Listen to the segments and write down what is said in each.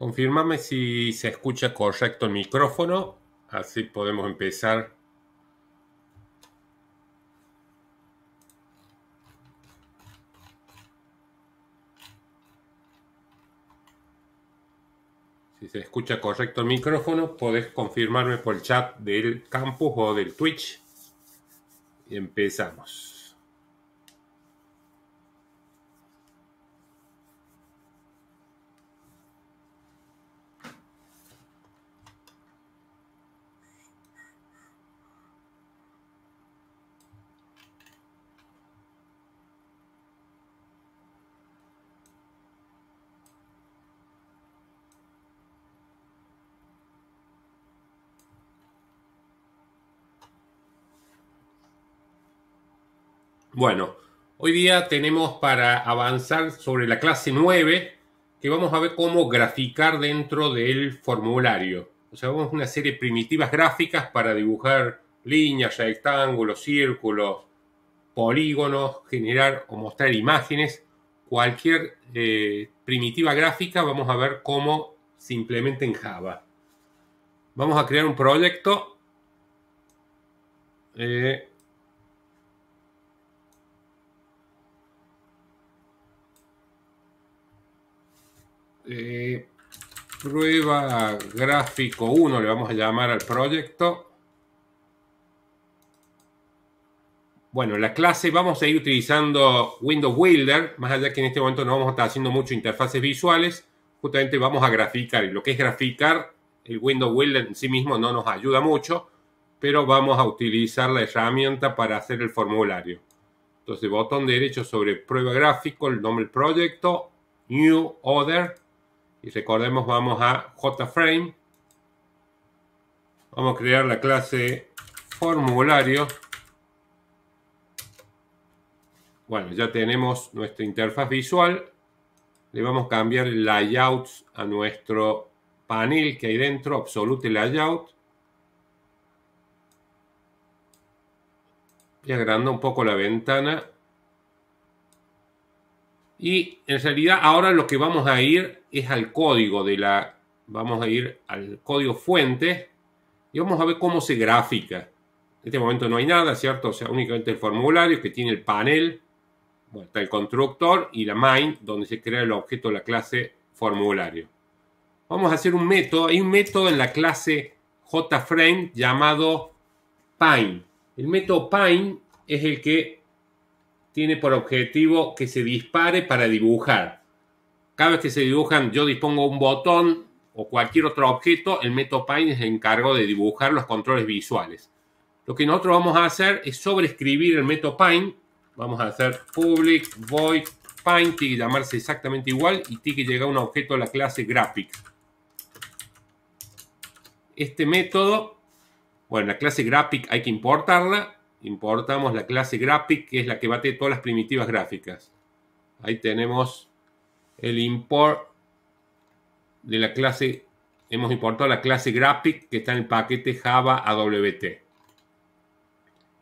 Confírmame si se escucha correcto el micrófono, así podemos empezar. Si se escucha correcto el micrófono, podés confirmarme por el chat del campus o del Twitch. Y empezamos. Bueno, hoy día tenemos para avanzar sobre la clase 9, que vamos a ver cómo graficar dentro del formulario. O sea, vamos a una serie de primitivas gráficas para dibujar líneas, rectángulos, círculos, polígonos, generar o mostrar imágenes. Cualquier primitiva gráfica vamos a ver cómo se implementa en Java. Vamos a crear un proyecto. Prueba gráfico 1 le vamos a llamar al proyecto. Bueno, la clase vamos a ir utilizando Windows Builder, más allá que en este momento no vamos a estar haciendo mucho interfaces visuales, justamente vamos a graficar, y lo que es graficar, el Windows Builder en sí mismo no nos ayuda mucho, pero vamos a utilizar la herramienta para hacer el formulario. Entonces, botón derecho sobre prueba gráfico, el nombre del proyecto, New Other, y recordemos, vamos a JFrame, vamos a crear la clase formulario. Bueno, ya tenemos nuestra interfaz visual. Le vamos a cambiar el layout a nuestro panel que hay dentro, Absolute Layout. Y agrando un poco la ventana. Y en realidad ahora lo que vamos a ir es al código vamos a ir al código fuente y vamos a ver cómo se grafica. En este momento no hay nada, ¿cierto? O sea, únicamente el formulario que tiene el panel. Bueno, está el constructor y la main, donde se crea el objeto de la clase formulario. Vamos a hacer un método. Hay un método en la clase JFrame llamado Pine. El método Pine es el que tiene por objetivo que se dispare para dibujar. Cada vez que se dibujan, yo dispongo un botón o cualquier otro objeto, el método Pine se encarga de dibujar los controles visuales. Lo que nosotros vamos a hacer es sobreescribir el método Pine. Vamos a hacer public void Pine, tiene que llamarse exactamente igual y tiene que llegar un objeto de la clase graphic. Este método, bueno, la clase graphic hay que importarla. Importamos la clase graphic, que es la que bate todas las primitivas gráficas. Ahí tenemos el import de la clase. Hemos importado la clase graphic que está en el paquete Java AWT.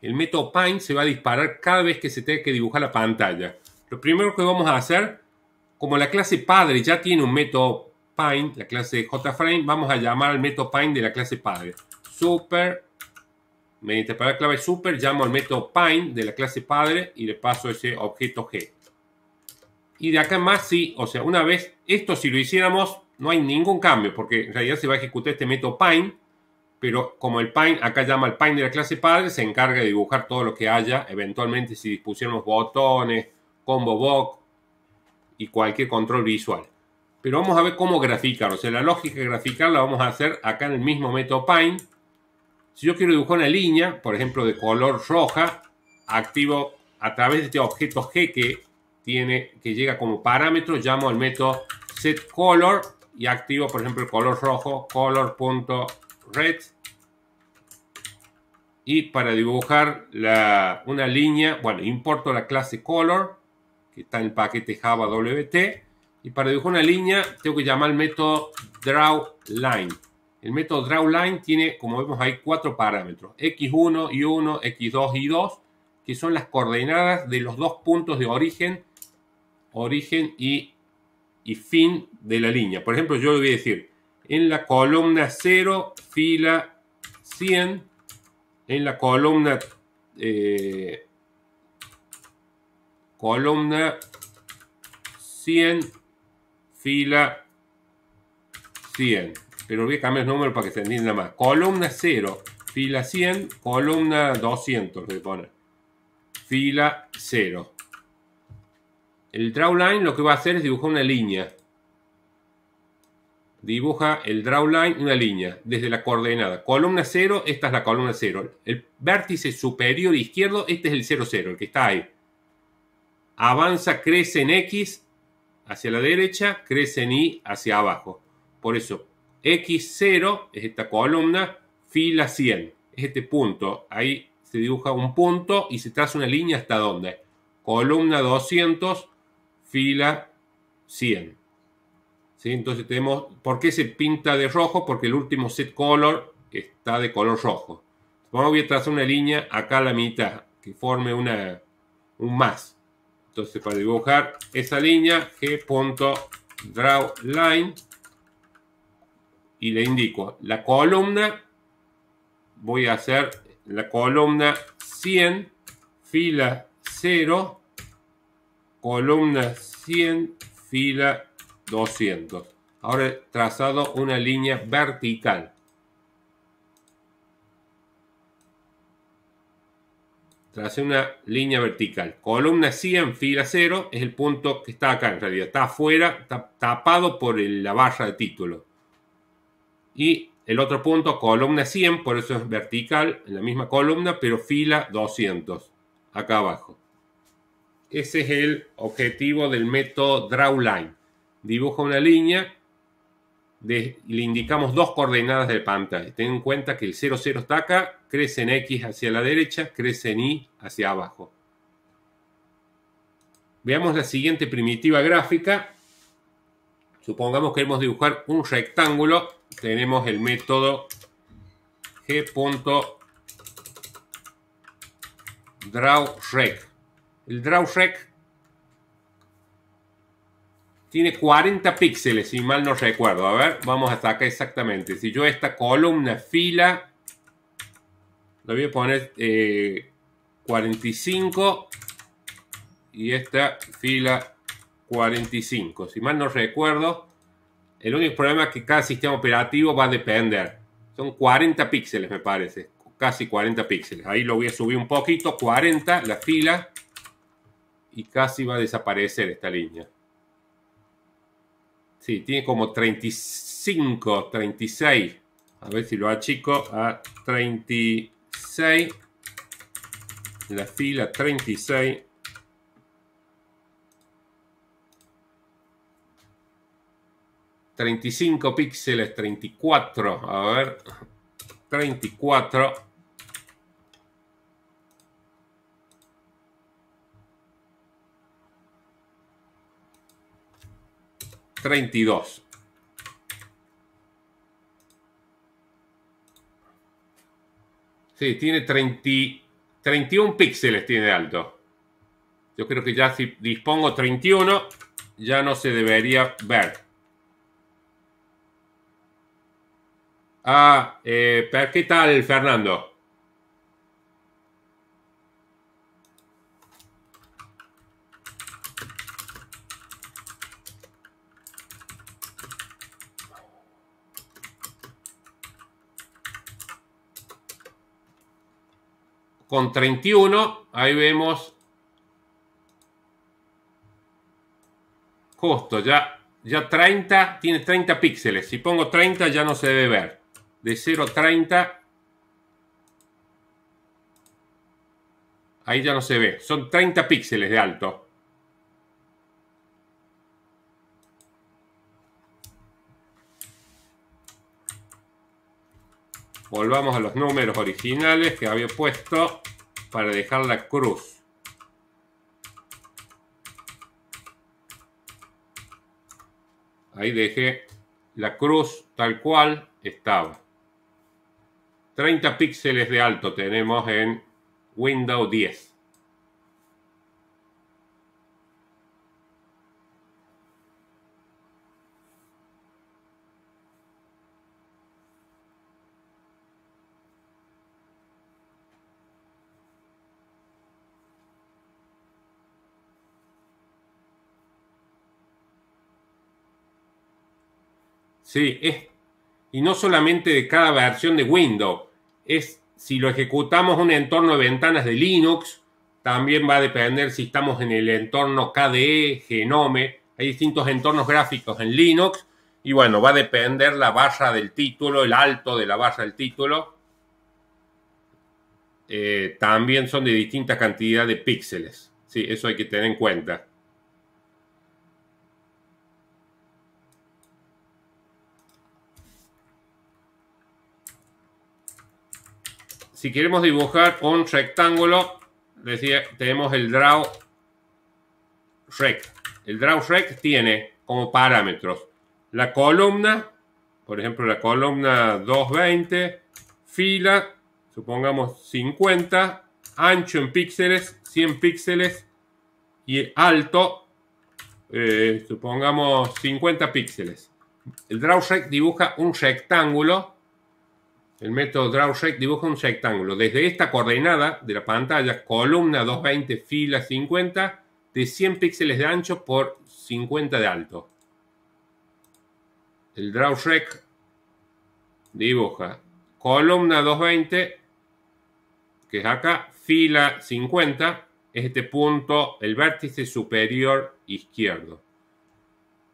El método Pine se va a disparar cada vez que se tenga que dibujar la pantalla. Lo primero que vamos a hacer, como la clase padre ya tiene un método Pine, la clase JFrame, vamos a llamar al método Pine de la clase padre. Super, mediante la palabra clave super, llamo al método Pine de la clase padre y le paso ese objeto G. Y de acá en más, sí, o sea, una vez, esto si lo hiciéramos, no hay ningún cambio, porque en realidad se va a ejecutar este método Pine. Pero como el Pine, acá llama el Pine de la clase padre, se encarga de dibujar todo lo que haya. Eventualmente, si dispusiéramos botones, combo box y cualquier control visual. Pero vamos a ver cómo graficar. O sea, la lógica de graficar la vamos a hacer acá en el mismo método Pine. Si yo quiero dibujar una línea, por ejemplo, de color roja, activo a través de este objeto G que llega como parámetro, llamo al método setColor y activo, por ejemplo, el color rojo, color.red. Y para dibujar una línea, bueno, importo la clase color, que está en el paquete Java WT. Y para dibujar una línea, tengo que llamar el método drawLine. El método drawLine tiene, como vemos ahí, 4 parámetros. X1, Y1, X2, Y2, que son las coordenadas de los dos puntos de origen y y fin de la línea. Por ejemplo, yo le voy a decir, en la columna 0, fila 100, en la columna 100, fila 100. Pero voy a cambiar el número para que se entienda más. Columna 0, fila 100, columna 200, voy a poner. Fila 0. El drawline lo que va a hacer es dibujar una línea. Dibuja el drawline una línea desde la coordenada. Columna 0, esta es la columna 0. El vértice superior izquierdo, este es el 0, 0, el que está ahí. Avanza, crece en X hacia la derecha, crece en Y hacia abajo. Por eso, X0 es esta columna, fila 100. Es este punto. Ahí se dibuja un punto y se traza una línea hasta donde. Columna 200, fila 100. ¿Sí? Entonces tenemos, ¿por qué se pinta de rojo? Porque el último set color está de color rojo. Vamos a trazar una línea acá a la mitad que forme un más. Entonces para dibujar esa línea, G.drawLine, y le indico la columna, voy a hacer la columna 100, fila 0, columna 100, fila 200. Ahora he trazado una línea vertical. Tracé una línea vertical. Columna 100, fila 0, es el punto que está acá en realidad. Está afuera, está tapado por la barra de título. Y el otro punto, columna 100, por eso es vertical, en la misma columna, pero fila 200, acá abajo. Ese es el objetivo del método drawline. Dibuja una línea, le indicamos dos coordenadas de pantalla. Ten en cuenta que el 0, 0 está acá, crece en X hacia la derecha, crece en Y hacia abajo. Veamos la siguiente primitiva gráfica. Supongamos que queremos dibujar un rectángulo. Tenemos el método G.drawRect. El drawRect tiene 40 píxeles, si mal no recuerdo. A ver, vamos a sacar exactamente. Si yo esta columna, fila, le voy a poner 45 y esta fila 45. Si mal no recuerdo, el único problema es que cada sistema operativo va a depender. Son 40 píxeles, me parece. Casi 40 píxeles. Ahí lo voy a subir un poquito. 40, la fila. Y casi va a desaparecer esta línea. Sí, tiene como 35, 36. A ver si lo achico a 36. La fila 36. $35 píxeles, 34. A ver, 34. $32. Sí, tiene 31 píxeles tiene de alto. Yo creo que ya si dispongo 31, ya no se debería ver. ¿Pero qué tal, Fernando? Con 31, ahí vemos justo, ya 30, tiene 30 píxeles. Si pongo 30 ya no se debe ver. De 0 a 30, ahí ya no se ve. Son 30 píxeles de alto. Volvamos a los números originales que había puesto para dejar la cruz. Ahí dejé la cruz tal cual estaba. 30 píxeles de alto tenemos en Windows 10. Sí, y no solamente de cada versión de Windows, si lo ejecutamos en un entorno de ventanas de Linux, también va a depender si estamos en el entorno KDE, Genome, hay distintos entornos gráficos en Linux, y bueno, va a depender la barra del título, el alto de la barra del título. También son de distinta cantidad de píxeles. Sí, eso hay que tener en cuenta. Si queremos dibujar un rectángulo, decía, tenemos el Draw Rect. El Draw Rect tiene como parámetros la columna, por ejemplo la columna 220, fila, supongamos 50, ancho en píxeles, 100 píxeles, y alto, supongamos 50 píxeles. El Draw Rect dibuja un rectángulo. El método DrawRect dibuja un rectángulo desde esta coordenada de la pantalla, columna 220, fila 50, de 100 píxeles de ancho por 50 de alto. El DrawRect dibuja columna 220, que es acá, fila 50, es este punto, el vértice superior izquierdo.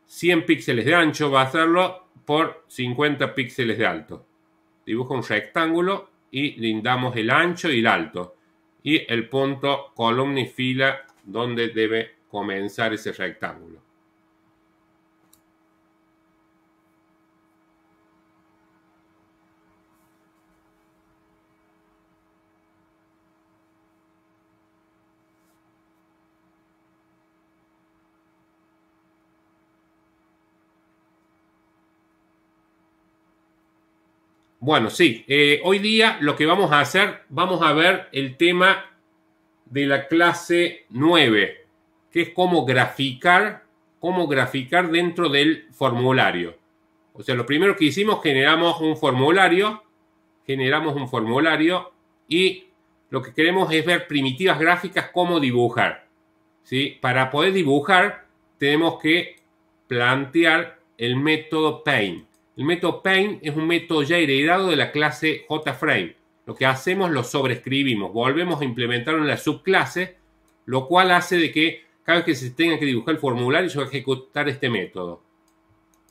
100 píxeles de ancho va a hacerlo por 50 píxeles de alto. Dibujo un rectángulo y lindamos el ancho y el alto. Y el punto columna y fila donde debe comenzar ese rectángulo. Bueno, sí, hoy día lo que vamos a hacer, vamos a ver el tema de la clase 9, que es cómo graficar dentro del formulario. O sea, lo primero que hicimos, generamos un formulario y lo que queremos es ver primitivas gráficas, cómo dibujar. ¿Sí? Para poder dibujar tenemos que plantear el método Paint. El método Paint es un método ya heredado de la clase JFrame. Lo que hacemos, lo sobreescribimos, volvemos a implementarlo en la subclase, lo cual hace de que cada vez que se tenga que dibujar el formulario se va a ejecutar este método.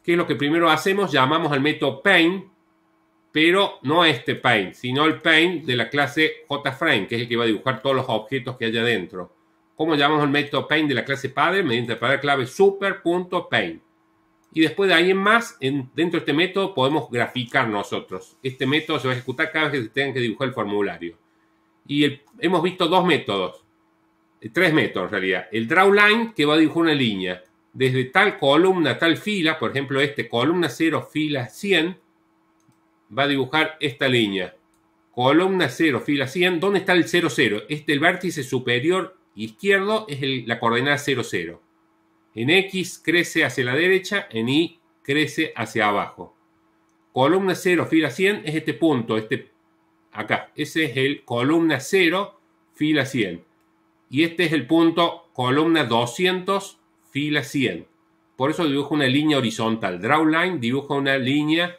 ¿Qué es lo que primero hacemos? Llamamos al método Paint, pero no a este Paint, sino el Paint de la clase JFrame, que es el que va a dibujar todos los objetos que haya dentro. ¿Cómo llamamos el método Paint de la clase padre? Mediante la palabra clave super.paint. Y después de ahí en más, dentro de este método podemos graficar nosotros. Este método se va a ejecutar cada vez que se tenga que dibujar el formulario. Y hemos visto dos métodos, tres métodos en realidad. El drawLine, que va a dibujar una línea. Desde tal columna, tal fila, por ejemplo columna 0, fila 100, va a dibujar esta línea. Columna 0, fila 100, ¿dónde está el 0, 0? El vértice superior izquierdo es la coordenada 0, 0. En X crece hacia la derecha, en Y crece hacia abajo. Columna 0, fila 100 es este punto, acá. Ese es el columna 0, fila 100. Y este es el punto columna 200, fila 100. Por eso dibujo una línea horizontal. Drawline dibuja una línea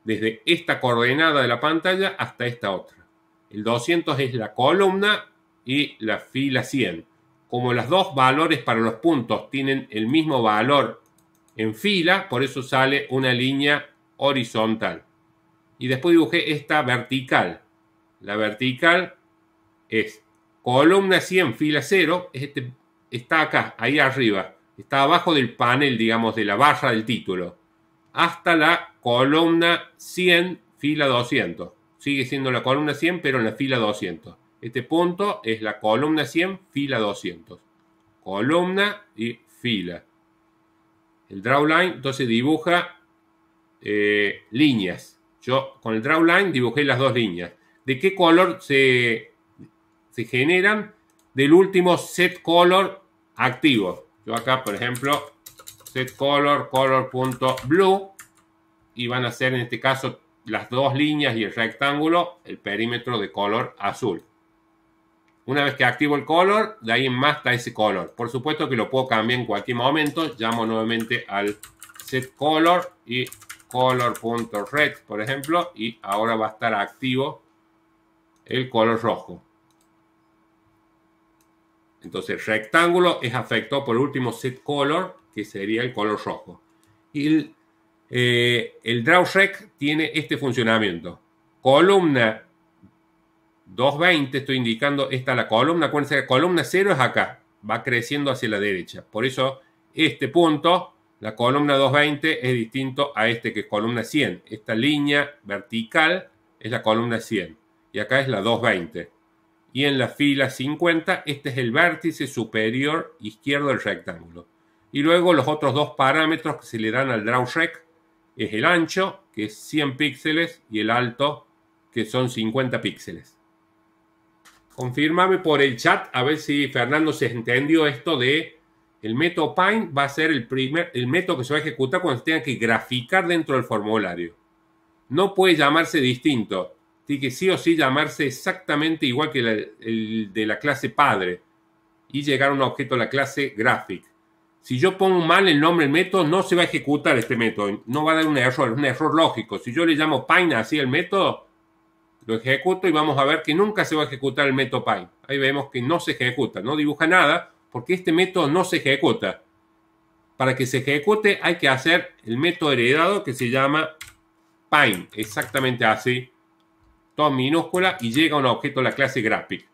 desde esta coordenada de la pantalla hasta esta otra. El 200 es la columna y la fila 100. Como los dos valores para los puntos tienen el mismo valor en fila, por eso sale una línea horizontal. Y después dibujé esta vertical. La vertical es columna 100, fila 0. Está acá, ahí arriba. Está abajo del panel, digamos, de la barra del título. Hasta la columna 100, fila 200. Sigue siendo la columna 100, pero en la fila 200. Este punto es la columna 100, fila 200. Columna y fila. El drawline entonces dibuja líneas. Yo con el drawline dibujé las dos líneas. ¿De qué color se generan? Del último set color activo. Yo acá, por ejemplo, set color, color.blue, y van a ser en este caso las dos líneas y el rectángulo, el perímetro de color azul. Una vez que activo el color, de ahí en más está ese color. Por supuesto que lo puedo cambiar en cualquier momento. Llamo nuevamente al set color y color.red, por ejemplo, y ahora va a estar activo el color rojo. Entonces el rectángulo es afectado por el último set color, que sería el color rojo. Y el drawRect tiene este funcionamiento. Columna 220, estoy indicando, esta la columna. Acuérdense que columna 0 es acá, va creciendo hacia la derecha. Por eso este punto, la columna 220, es distinto a este que es columna 100. Esta línea vertical es la columna 100 y acá es la 220. Y en la fila 50, este es el vértice superior izquierdo del rectángulo. Y luego los otros dos parámetros que se le dan al drawRect es el ancho, que es 100 píxeles, y el alto, que son 50 píxeles. Confírmame por el chat a ver si Fernando se entendió esto de el método Paint. Va a ser el método que se va a ejecutar cuando se tenga que graficar dentro del formulario. No puede llamarse distinto. Tiene que sí o sí llamarse exactamente igual que el de la clase padre y llegar a un objeto de la clase graphic. Si yo pongo mal el nombre del método, no se va a ejecutar este método. No va a dar un error lógico. Si yo le llamo Paint así el método, lo ejecuto y vamos a ver que nunca se va a ejecutar el método Paint. Ahí vemos que no se ejecuta, no dibuja nada, porque este método no se ejecuta. Para que se ejecute hay que hacer el método heredado que se llama Paint, exactamente así, todo minúscula, y llega a un objeto de la clase graphic.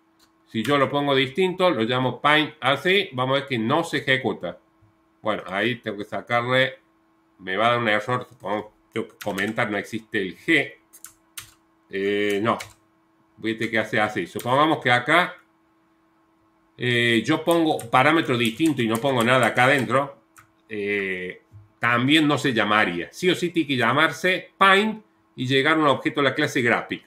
Si yo lo pongo distinto, lo llamo Paint así, vamos a ver que no se ejecuta. Bueno, ahí tengo que sacarle, me va a dar un error, tengo que comentar, no existe el G. No, voy a tener que hacer así. Supongamos que acá yo pongo parámetro distinto y no pongo nada acá adentro. También no se llamaría. Sí o sí tiene que llamarse Paint y llegar a un objeto de la clase graphic.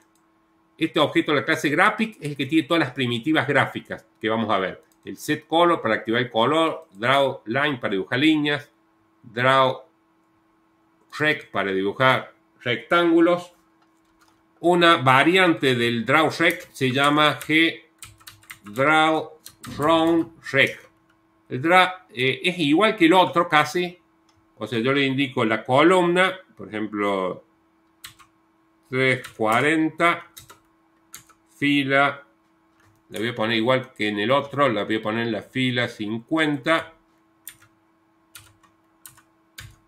Este objeto de la clase graphic es el que tiene todas las primitivas gráficas que vamos a ver. El set color para activar el color, draw line para dibujar líneas, draw rect para dibujar rectángulos. Una variante del drawRect se llama drawRoundRect. El draw es igual que el otro casi. O sea, yo le indico la columna, por ejemplo, 340, fila, la voy a poner igual que en el otro, la voy a poner en la fila 50.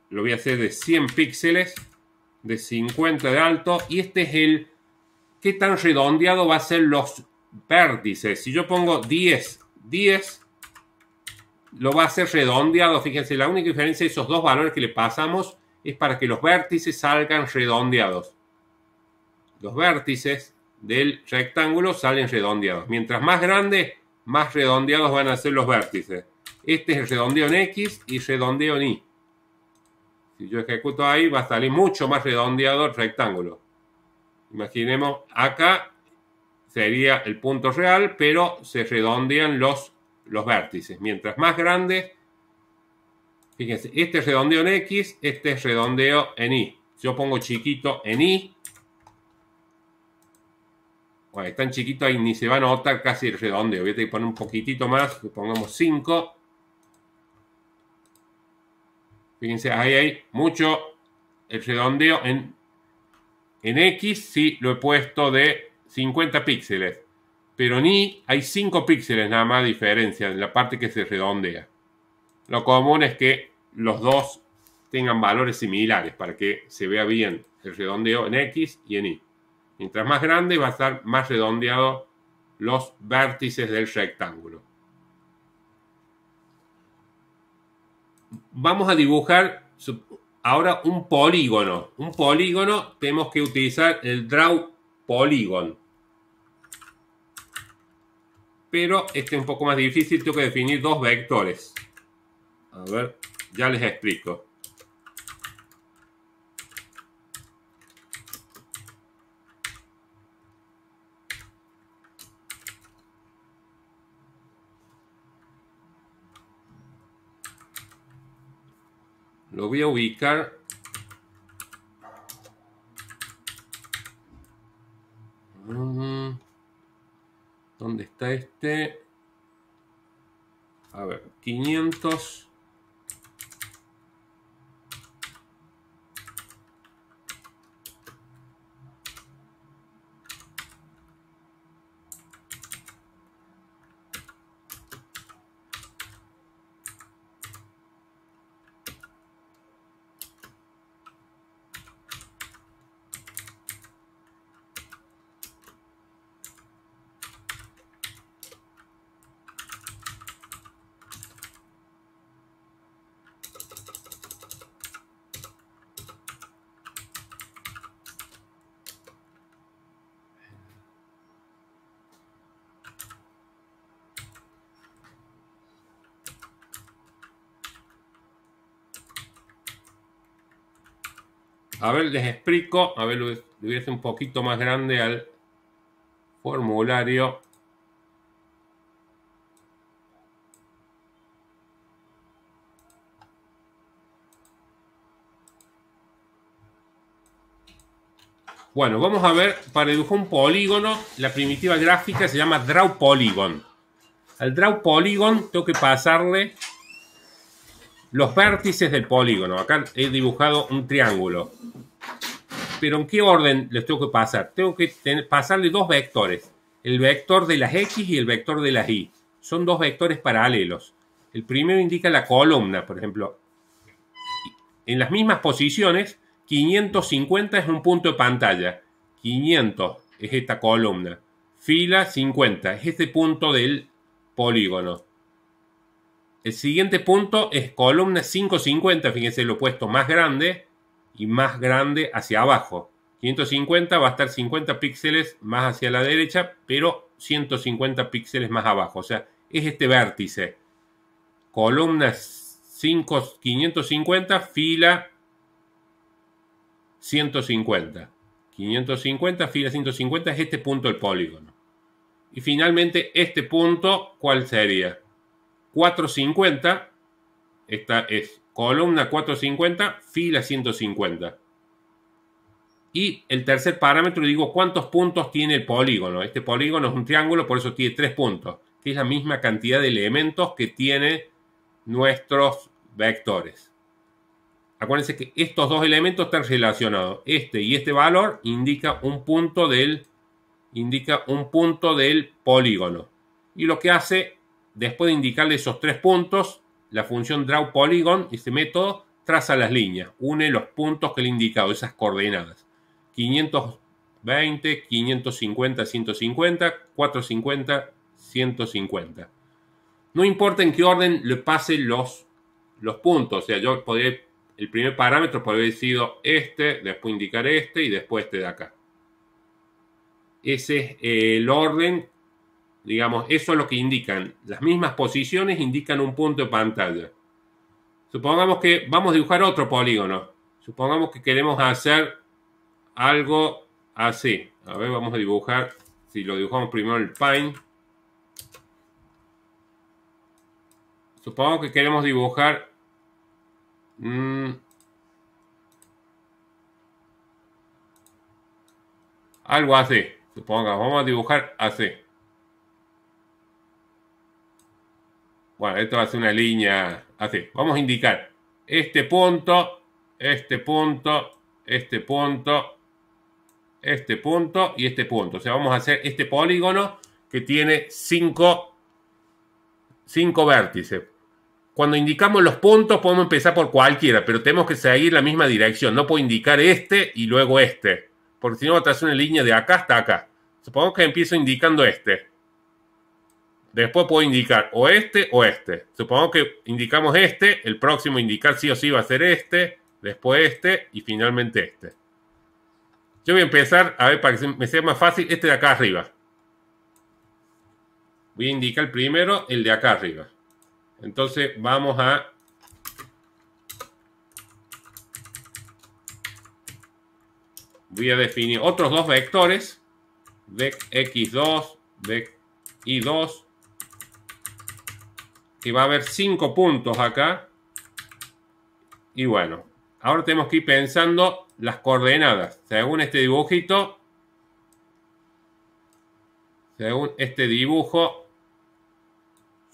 Lo voy a hacer de 100 píxeles, de 50 de alto, y este es el qué tan redondeado va a ser los vértices. Si yo pongo 10, lo va a hacer redondeado. Fíjense, la única diferencia de esos dos valores que le pasamos es para que los vértices salgan redondeados. Los vértices del rectángulo salen redondeados. Mientras más grande, más redondeados van a ser los vértices. Este es el redondeo en X y redondeo en Y. Si yo ejecuto ahí, va a salir mucho más redondeado el rectángulo. Imaginemos, acá sería el punto real, pero se redondean los vértices. Mientras más grande, fíjense, este es redondeo en X, este es redondeo en Y. Si yo pongo chiquito en Y, bueno, es tan chiquito ahí ni se va a notar casi el redondeo. Voy a tener que poner un poquitito más, pongamos 5. Fíjense, ahí hay mucho el redondeo en X, sí, lo he puesto de 50 píxeles. Pero en Y hay 5 píxeles nada más diferencia en la parte que se redondea. Lo común es que los dos tengan valores similares para que se vea bien el redondeo en X y en Y. Mientras más grande va a estar más redondeado los vértices del rectángulo. Vamos a dibujar ahora un polígono. Un polígono tenemos que utilizar el Draw Polygon. Pero este es un poco más difícil, tengo que definir dos vectores. A ver, ya les explico. Lo voy a ubicar. ¿Dónde está este? A ver, 500. A ver, les explico. A ver, le voy a hacer un poquito más grande al formulario. Bueno, vamos a ver, para dibujar un polígono, la primitiva gráfica se llama Draw Polygon. Al Draw Polygon tengo que pasarle los vértices del polígono. Acá he dibujado un triángulo. Pero ¿en qué orden les tengo que pasar? Tengo que pasarle dos vectores. El vector de las X y el vector de las Y. Son dos vectores paralelos. El primero indica la columna, por ejemplo. En las mismas posiciones, 550 es un punto de pantalla. 500 es esta columna. Fila 50 es este punto del polígono. El siguiente punto es columna 550, fíjense lo puesto más grande y más grande hacia abajo. 550 va a estar 50 píxeles más hacia la derecha, pero 150 píxeles más abajo. O sea, es este vértice. Columna 550, fila 150. 550, fila 150 es este punto del polígono. Y finalmente, este punto, ¿cuál sería? 450, esta es columna 450, fila 150. Y el tercer parámetro, digo, ¿cuántos puntos tiene el polígono? Este polígono es un triángulo, por eso tiene 3 puntos, que es la misma cantidad de elementos que tiene nuestros vectores. Acuérdense que estos dos elementos están relacionados. Este y este valor indica un punto del polígono. Y lo que hace, después de indicarle esos 3 puntos, la función drawPolygon, este método, traza las líneas, une los puntos que le he indicado, esas coordenadas. 520, 550, 150, 450, 150. No importa en qué orden le pase los puntos. O sea, yo podría, el primer parámetro podría haber sido este, después indicar este y después este de acá. Ese es el orden. Digamos, eso es lo que indican. Las mismas posiciones indican un punto de pantalla. Supongamos que vamos a dibujar otro polígono. Supongamos que queremos hacer algo así. A ver, vamos a dibujar. Si lo dibujamos primero en el Paint. Supongamos que queremos dibujar algo así. Supongamos, vamos a dibujar así. Bueno, esto va a ser una línea así. Vamos a indicar este punto, este punto, este punto, este punto y este punto. O sea, vamos a hacer este polígono que tiene 5 vértices. Cuando indicamos los puntos podemos empezar por cualquiera, pero tenemos que seguir la misma dirección. No puedo indicar este y luego este, porque si no va a trazar una línea de acá hasta acá. Supongamos que empiezo indicando este. Después puedo indicar o este o este. Supongamos que indicamos este, el próximo indicar sí o sí va a ser este, después este y finalmente este. Yo voy a empezar, a ver, para que me sea más fácil, este de acá arriba. Voy a indicar primero el de acá arriba. Entonces vamos a... Voy a definir otros dos vectores. Vec x2, vec y2. Que va a haber 5 puntos acá. Y bueno, ahora tenemos que ir pensando las coordenadas. Según este dibujito, según este dibujo,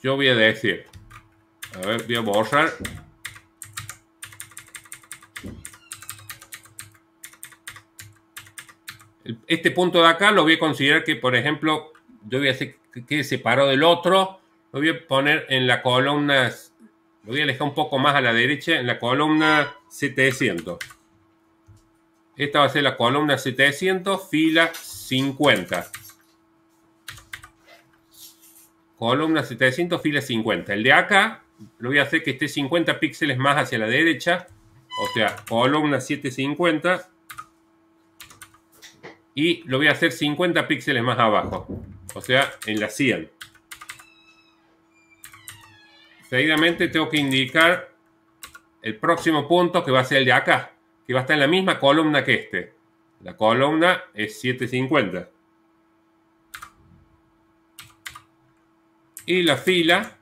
yo voy a decir, a ver, voy a borrar. Este punto de acá lo voy a considerar que, por ejemplo, yo voy a hacer que quede separado del otro. Lo voy a poner en la columna, lo voy a alejar un poco más a la derecha, en la columna 700. Esta va a ser la columna 700, fila 50. Columna 700, fila 50. El de acá lo voy a hacer que esté 50 píxeles más hacia la derecha. O sea, columna 750. Y lo voy a hacer 50 píxeles más abajo. O sea, en la 100. Seguidamente tengo que indicar el próximo punto que va a ser el de acá. que va a estar en la misma columna que este. La columna es 750. Y la fila,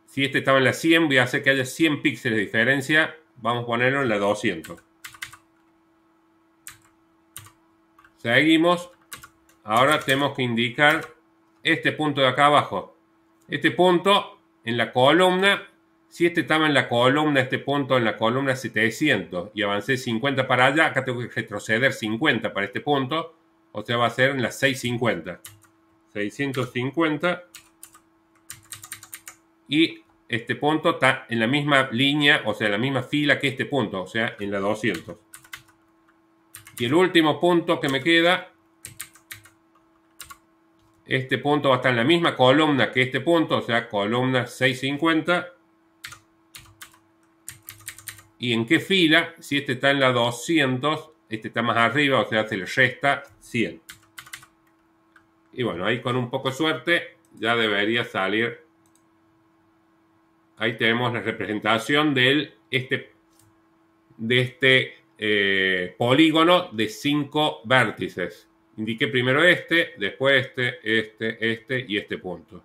si este estaba en la 100, voy a hacer que haya 100 píxeles de diferencia. Vamos a ponerlo en la 200. Seguimos. Ahora tenemos que indicar este punto de acá abajo. Este punto en la columna, si este estaba en la columna, este punto en la columna 700 y avancé 50 para allá, acá tengo que retroceder 50 para este punto, o sea, va a ser en la 650. 650 y este punto está en la misma línea, o sea, en la misma fila que este punto, o sea, en la 200. Y el último punto que me queda, este punto va a estar en la misma columna que este punto, o sea, columna 650. ¿Y en qué fila? Si este está en la 200, este está más arriba, o sea, se le resta 100. Y bueno, ahí con un poco de suerte ya debería salir. Ahí tenemos la representación de este polígono de 5 vértices. Indiqué primero este, después este y este punto.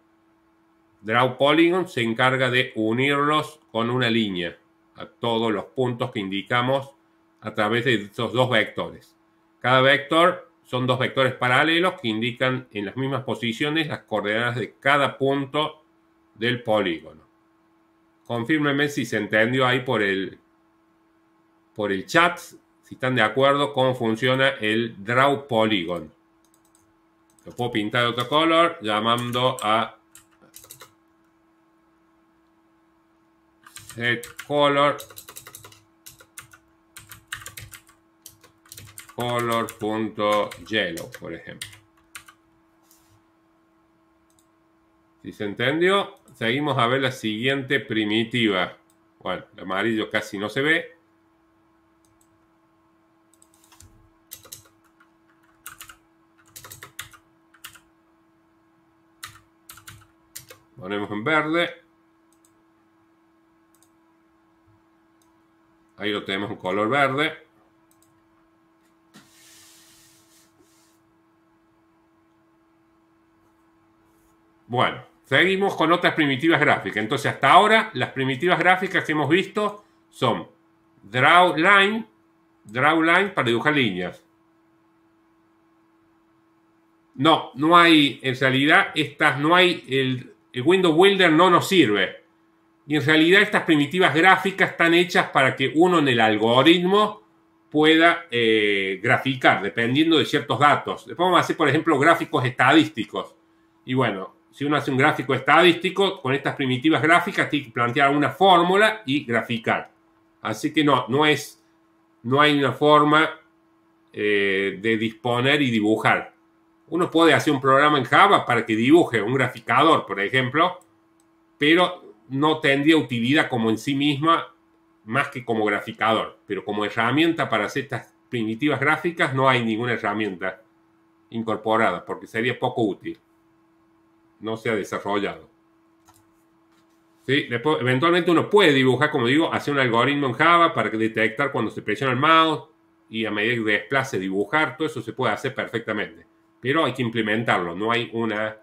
Draw Polygon se encarga de unirlos con una línea a todos los puntos que indicamos a través de estos dos vectores. Cada vector son dos vectores paralelos que indican en las mismas posiciones las coordenadas de cada punto del polígono. Confírmenme si se entendió ahí por el chat, si están de acuerdo cómo funciona el Draw Polygon. Lo puedo pintar de otro color llamando a set color color.yellow, por ejemplo. Si se entendió, seguimos a ver la siguiente primitiva. Bueno, el amarillo casi no se ve. Ponemos en verde. Ahí lo tenemos en color verde. Bueno, seguimos con otras primitivas gráficas. Entonces, hasta ahora, las primitivas gráficas que hemos visto son draw line para dibujar líneas. No hay, en realidad, el Window Builder no nos sirve. Y en realidad estas primitivas gráficas están hechas para que uno en el algoritmo pueda graficar, dependiendo de ciertos datos. Después vamos a hacer, por ejemplo, gráficos estadísticos. Y bueno, si uno hace un gráfico estadístico, con estas primitivas gráficas tiene que plantear una fórmula y graficar. Así que no hay una forma de disponer y dibujar. Uno puede hacer un programa en Java para que dibuje un graficador, por ejemplo, pero no tendría utilidad como en sí misma, más que como graficador. Pero como herramienta para hacer estas primitivas gráficas no hay ninguna herramienta incorporada, porque sería poco útil. No se ha desarrollado. ¿Sí? Después, eventualmente uno puede dibujar, como digo, hacer un algoritmo en Java para detectar cuando se presiona el mouse y a medida que desplace dibujar, todo eso se puede hacer perfectamente. Pero hay que implementarlo, no hay una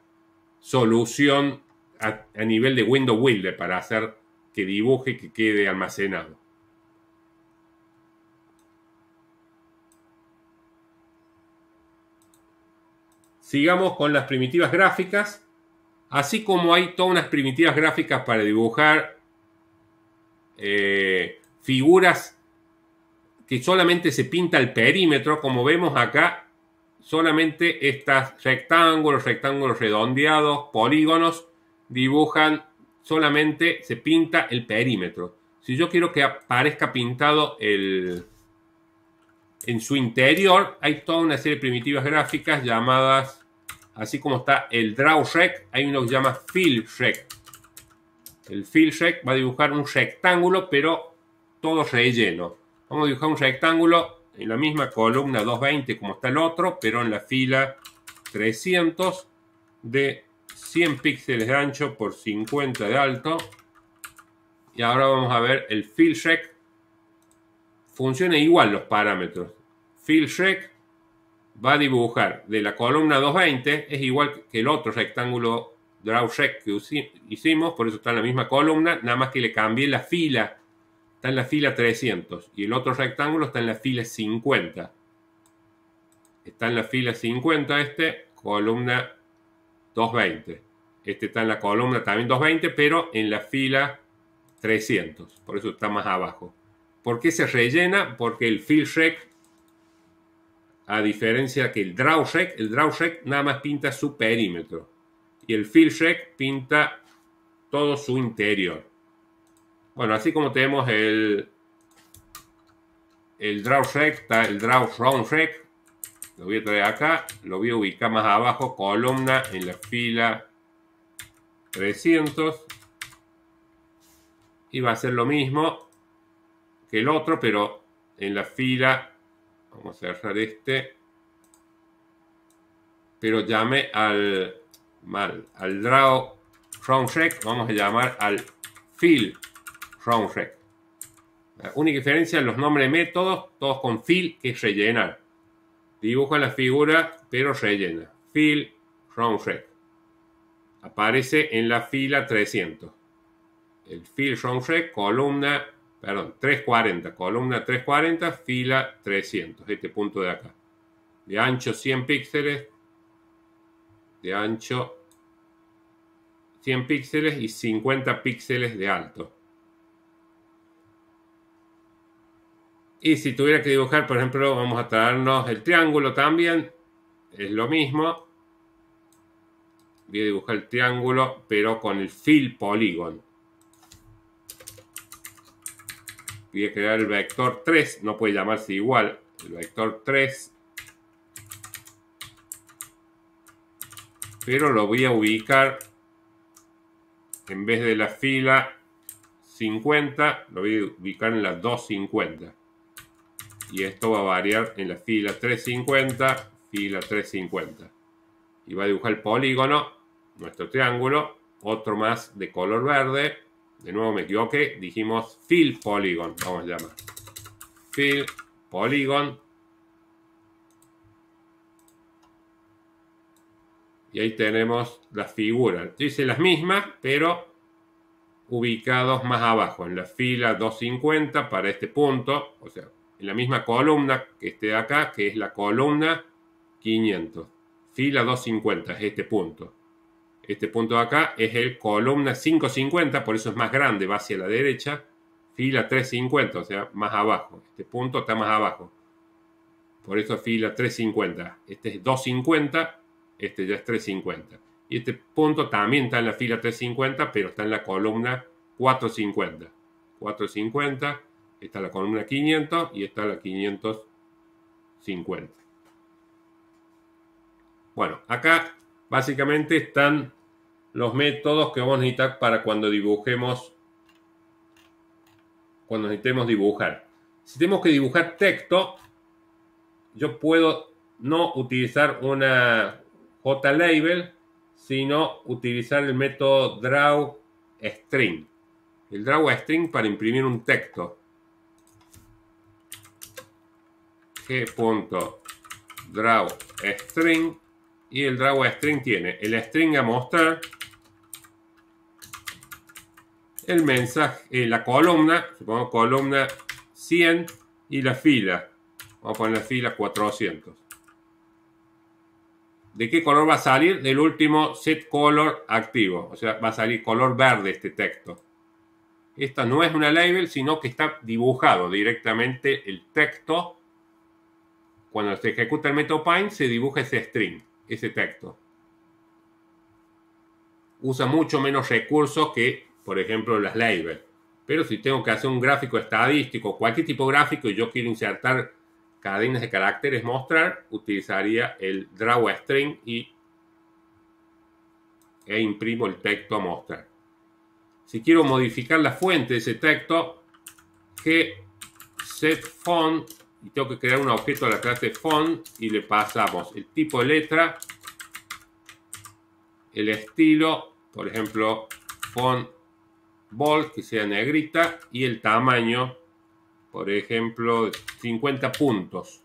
solución a nivel de Window Builder para hacer que dibuje y que quede almacenado. Sigamos con las primitivas gráficas. Así como hay todas unas primitivas gráficas para dibujar figuras que solamente se pinta el perímetro, como vemos acá, solamente estos rectángulos redondeados, polígonos, dibujan, solamente se pinta el perímetro. Si yo quiero que aparezca pintado en su interior, hay toda una serie de primitivas gráficas llamadas, así como está el DrawRect, hay uno que se llama FillRect. El FillRect va a dibujar un rectángulo, pero todo relleno. Vamos a dibujar un rectángulo en la misma columna 220 como está el otro, pero en la fila 300 de 100 píxeles de ancho por 50 de alto. Y ahora vamos a ver el FillRect. funciona igual los parámetros. FillShrek va a dibujar de la columna 220, es igual que el otro rectángulo DrawShrek que hicimos, por eso está en la misma columna, nada más que le cambié la fila, está en la fila 300, y el otro rectángulo está en la fila 50. Está en la fila 50 columna 220. Este está en la columna también 220, pero en la fila 300, por eso está más abajo. ¿Por qué se rellena? Porque el FillShrek, a diferencia que el DrawShrek nada más pinta su perímetro y el FillShrek pinta todo su interior. Bueno, así como tenemos el DrawShrek, está el DrawShrek. Lo voy a traer acá, lo voy a ubicar más abajo, columna en la fila 300. Y va a ser lo mismo que el otro, pero en la fila, vamos a cerrar pero llame al DrawShrek, vamos a llamar al FillShrek. La única diferencia en los nombres de métodos, todos con fill, que es rellenar. Dibuja la figura, pero rellena. FillShrek. Aparece en la fila 300. El FillShrek, columna 340. Columna 340, fila 300. Este punto de acá. De ancho 100 píxeles. De ancho 100 píxeles y 50 píxeles de alto. Y si tuviera que dibujar, por ejemplo, vamos a traernos el triángulo también. Es lo mismo. Voy a dibujar el triángulo, pero con el Fill Polygon. Voy a crear el vector 3. No puede llamarse igual. El vector 3. Pero lo voy a ubicar, en vez de la fila 50, lo voy a ubicar en la 250. Y esto va a variar en la fila 350, fila 350. Y va a dibujar el polígono, nuestro triángulo, otro más de color verde. De nuevo me equivoqué, dijimos Fill Polygon, vamos a llamar. Fill Polygon. Y ahí tenemos las figuras. Dice las mismas, pero ubicados más abajo, en la fila 250 para este punto, o sea, en la misma columna que esté acá, que es la columna 500. Fila 250 es este punto. Este punto de acá es el columna 550, por eso es más grande, va hacia la derecha. Fila 350, o sea, más abajo. Este punto está más abajo. Por eso fila 350. Este es 250, este ya es 350. Y este punto también está en la fila 350, pero está en la columna 450. 450, está la columna 500 y está la 550. Bueno, acá básicamente están los métodos que vamos a necesitar para cuando dibujemos, cuando necesitemos dibujar. Si tenemos que dibujar texto, yo puedo no utilizar una JLabel, sino utilizar el método drawString. El drawString para imprimir un texto. G.drawString. Y el drawString tiene el string a mostrar, el mensaje, la columna, supongo columna 100 y la fila. Vamos a poner la fila 400. ¿De qué color va a salir? Del último set color activo. O sea, va a salir color verde este texto. Esta no es una label, sino que está dibujado directamente el texto. Cuando se ejecuta el método Paint, se dibuja ese string, ese texto. Usa mucho menos recursos que, por ejemplo, las labels. Pero si tengo que hacer un gráfico estadístico, cualquier tipo de gráfico, y yo quiero insertar cadenas de caracteres mostrar, utilizaría el drawString e imprimo el texto a mostrar. Si quiero modificar la fuente de ese texto, getFont, y tengo que crear un objeto de la clase font y le pasamos el tipo de letra, el estilo, por ejemplo, font bold, que sea negrita, y el tamaño, por ejemplo, 50 puntos.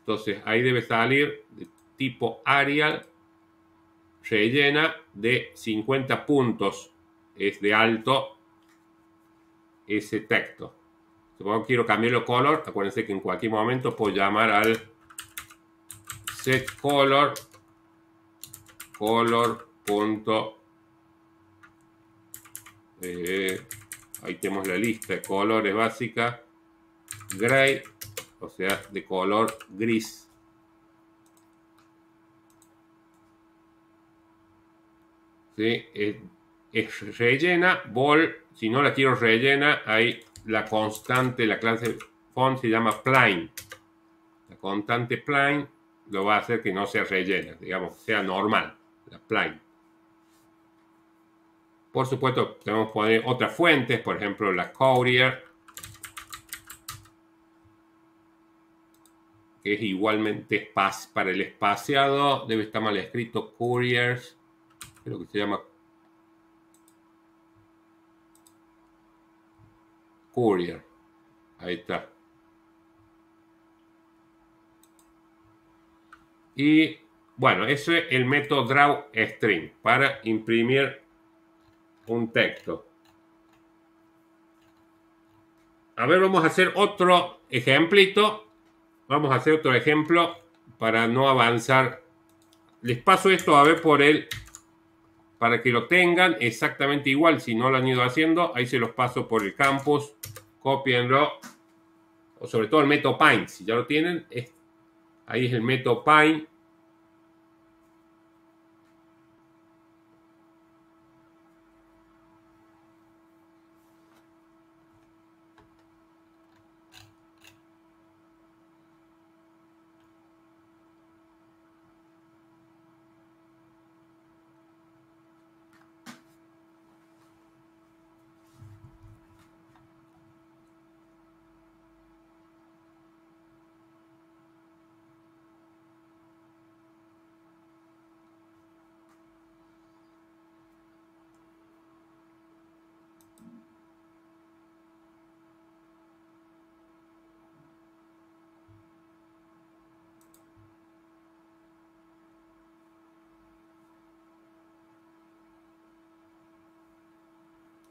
Entonces ahí debe salir de tipo Arial, rellena de 50 puntos. Es de alto ese texto. Supongo que quiero cambiarlo color. Acuérdense que en cualquier momento puedo llamar al set color ahí tenemos la lista de colores básica, gray, o sea, de color gris. ¿Sí? Es rellena, ball, si no la quiero rellena, hay la constante, la clase font se llama plain. La constante plain lo va a hacer que no sea rellena, digamos, sea normal, la plain. Por supuesto, tenemos que poner otras fuentes, por ejemplo, la Courier, que es igualmente para el espaciado, debe estar mal escrito, Couriers, creo que se llama Courier. Ahí está. Y bueno, ese es el método drawString para imprimir un texto. A ver, vamos a hacer otro ejemplito. Vamos a hacer otro ejemplo para no avanzar. Les paso esto a ver por él para que lo tengan exactamente igual. Si no lo han ido haciendo, ahí se los paso por el campus. Cópienlo. O sobre todo el método Pine. Si ya lo tienen, ahí es el método Pine.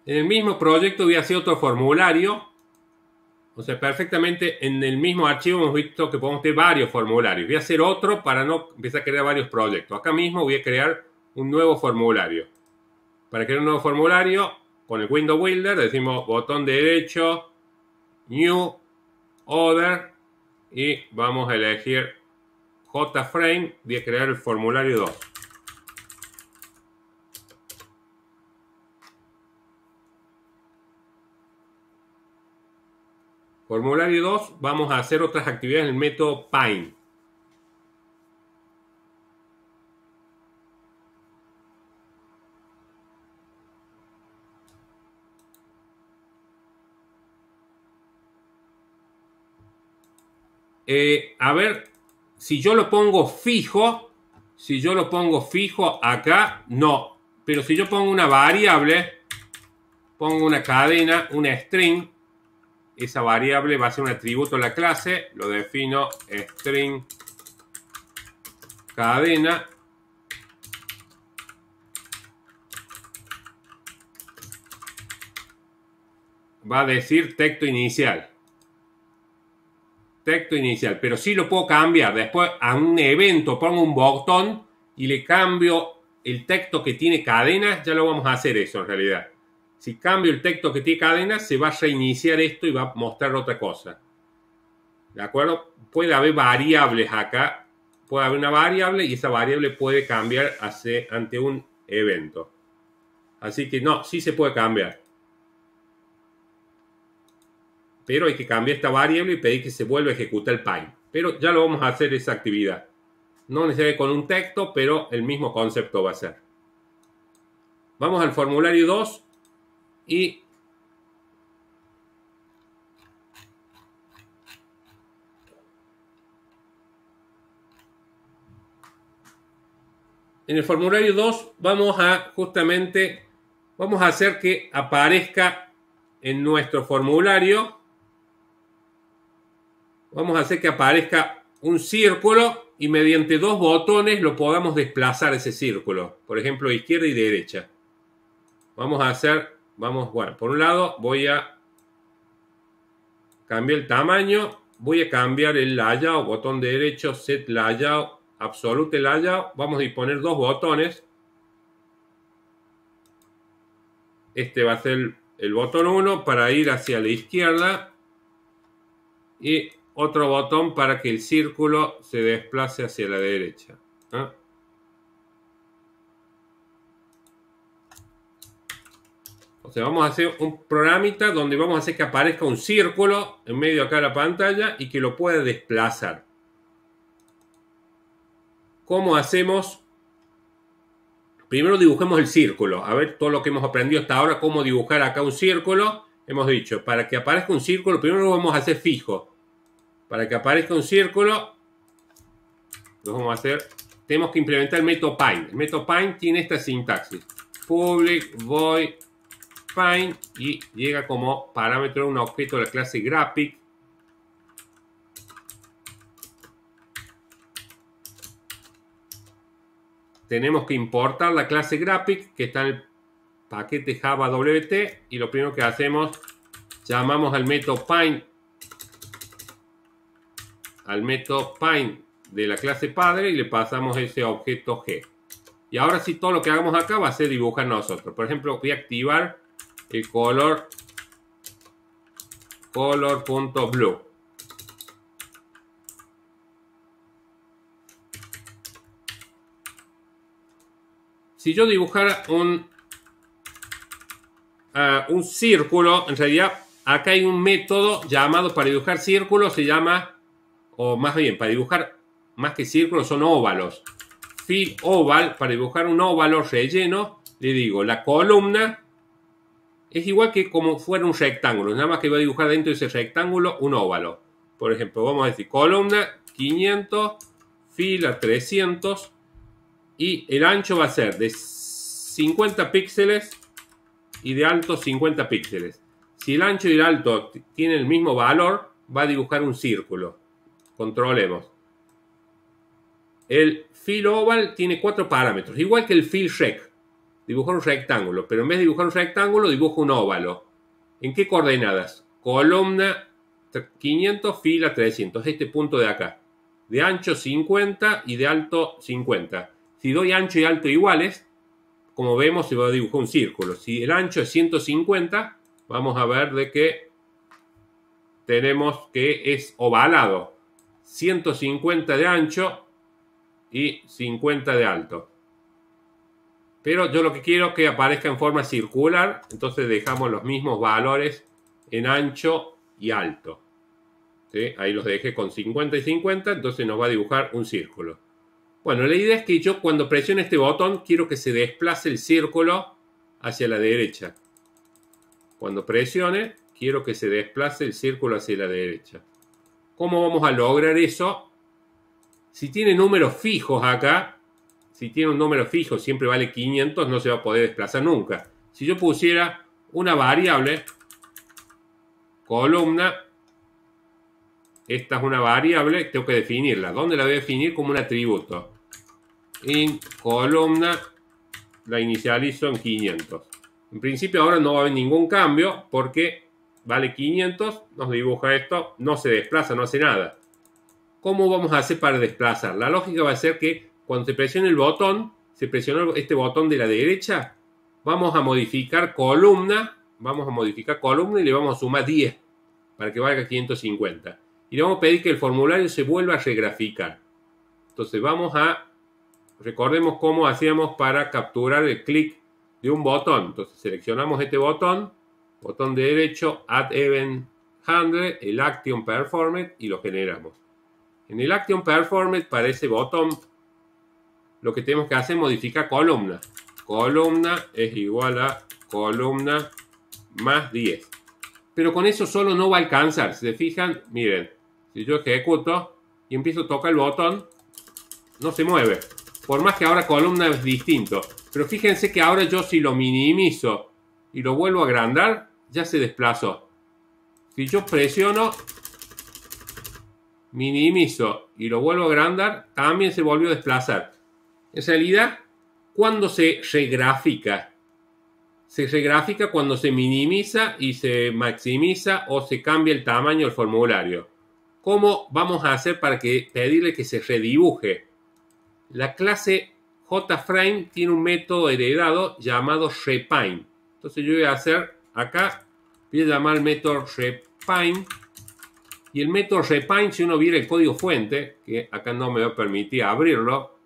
En el mismo proyecto voy a hacer otro formulario. O sea, perfectamente en el mismo archivo hemos visto que podemos tener varios formularios. Voy a hacer otro para no empezar a crear varios proyectos. Acá mismo voy a crear un nuevo formulario. Para crear un nuevo formulario, con el Window Builder decimos botón derecho, New, Other, y vamos a elegir JFrame. Voy a crear el formulario 2. Formulario 2, vamos a hacer otras actividades en el método Pine. A ver, si yo lo pongo fijo, acá, no. Pero si yo pongo una variable, pongo una cadena, una string, esa variable va a ser un atributo de la clase, lo defino string cadena. Va a decir texto inicial. Texto inicial, pero sí lo puedo cambiar. Después a un evento pongo un botón y le cambio el texto que tiene cadenas. Ya lo vamos a hacer eso en realidad. Si cambio el texto que tiene cadenas, se va a reiniciar esto y va a mostrar otra cosa. ¿De acuerdo? Puede haber variables acá. Puede haber una variable y esa variable puede cambiar ante un evento. Así que no, sí se puede cambiar. Pero hay que cambiar esta variable y pedir que se vuelva a ejecutar el Pine. Pero ya lo vamos a hacer esa actividad. No necesariamente con un texto, pero el mismo concepto va a ser. Vamos al formulario 2 y en el formulario 2 vamos a hacer que aparezca en nuestro formulario Vamos a hacer que aparezca un círculo y mediante dos botones lo podamos desplazar ese círculo. Por ejemplo, izquierda y derecha. Vamos a hacer, bueno, por un lado voy a cambiar el tamaño. Voy a cambiar el layout, botón derecho, set layout, absolute layout. Vamos a poner dos botones. Este va a ser el botón 1 para ir hacia la izquierda. Y otro botón para que el círculo se desplace hacia la derecha. O sea, vamos a hacer un programita donde vamos a hacer que aparezca un círculo en medio acá de la pantalla y que lo pueda desplazar. ¿Cómo hacemos? Primero dibujemos el círculo. A ver todo lo que hemos aprendido hasta ahora, cómo dibujar acá un círculo. Hemos dicho, para que aparezca un círculo, primero lo vamos a hacer fijo. Para que aparezca un círculo, lo vamos a hacer. Tenemos que implementar el método Paint. El método Paint tiene esta sintaxis. Public void Paint y llega como parámetro un objeto de la clase Graphic. Tenemos que importar la clase Graphic que está en el paquete Java WT y lo primero que hacemos, llamamos al método Paint de la clase padre y le pasamos ese objeto G. Y ahora sí, todo lo que hagamos acá va a ser dibujar nosotros. Por ejemplo, voy a activar el color.blue. Si yo dibujara un círculo, en realidad acá hay un método llamado para dibujar círculos, se llama, o más bien, para dibujar más que círculos son óvalos. Fill oval, para dibujar un óvalo relleno, le digo, la columna es igual que como fuera un rectángulo, nada más que voy a dibujar dentro de ese rectángulo un óvalo. Por ejemplo, vamos a decir columna 500, fila 300 y el ancho va a ser de 50 píxeles y de alto 50 píxeles. Si el ancho y el alto tienen el mismo valor, va a dibujar un círculo. Controlemos. El fill oval tiene 4 parámetros, igual que el fill rect. Dibujar un rectángulo, pero en vez de dibujar un rectángulo, dibujo un óvalo. ¿En qué coordenadas? Columna 500, fila 300, este punto de acá. De ancho 50 y de alto 50. Si doy ancho y alto iguales, como vemos, se va a dibujar un círculo. Si el ancho es 150, vamos a ver de que tenemos que es ovalado. 150 de ancho y 50 de alto. Pero yo lo que quiero es que aparezca en forma circular, entonces dejamos los mismos valores en ancho y alto. ¿Sí? Ahí los dejé con 50 y 50, entonces nos va a dibujar un círculo. Bueno, la idea es que yo cuando presione este botón quiero que se desplace el círculo hacia la derecha. Cuando presione, quiero que se desplace el círculo hacia la derecha. ¿Cómo vamos a lograr eso? Si tiene números fijos acá, si tiene un número fijo, siempre vale 500, no se va a poder desplazar nunca. Si yo pusiera una variable, columna, esta es una variable, tengo que definirla. ¿Dónde la voy a definir? Como un atributo. En columna, la inicializo en 500. En principio ahora no va a haber ningún cambio porque vale 500, nos dibuja esto, no se desplaza, no hace nada. ¿Cómo vamos a hacer para desplazar? La lógica va a ser que cuando se presione el botón, se presiona este botón de la derecha, vamos a modificar columna y le vamos a sumar 10 para que valga 550. Y le vamos a pedir que el formulario se vuelva a regraficar. Entonces recordemos cómo hacíamos para capturar el clic de un botón. Entonces seleccionamos este botón derecho, Add Event Handler, el Action Performed y lo generamos. En el Action Performed para ese botón, lo que tenemos que hacer es modificar columna. Columna es igual a columna más 10. Pero con eso solo no va a alcanzar. Si se fijan, miren, si yo ejecuto y empiezo a tocar el botón, no se mueve. Por más que ahora columna es distinto. Pero fíjense que ahora yo si lo minimizo y lo vuelvo a agrandar, ya se desplazó. Si yo presiono, minimizo y lo vuelvo a agrandar, también se volvió a desplazar. En realidad, ¿cuándo se regrafica? Se regrafica cuando se minimiza y se maximiza o se cambia el tamaño del formulario. ¿Cómo vamos a hacer para pedirle que se redibuje? La clase JFrame tiene un método heredado llamado Repine. Entonces yo voy a hacer acá, voy a llamar el método Repine. Y el método Repine, si uno viera el código fuente, que acá no me va a permitir abrirlo,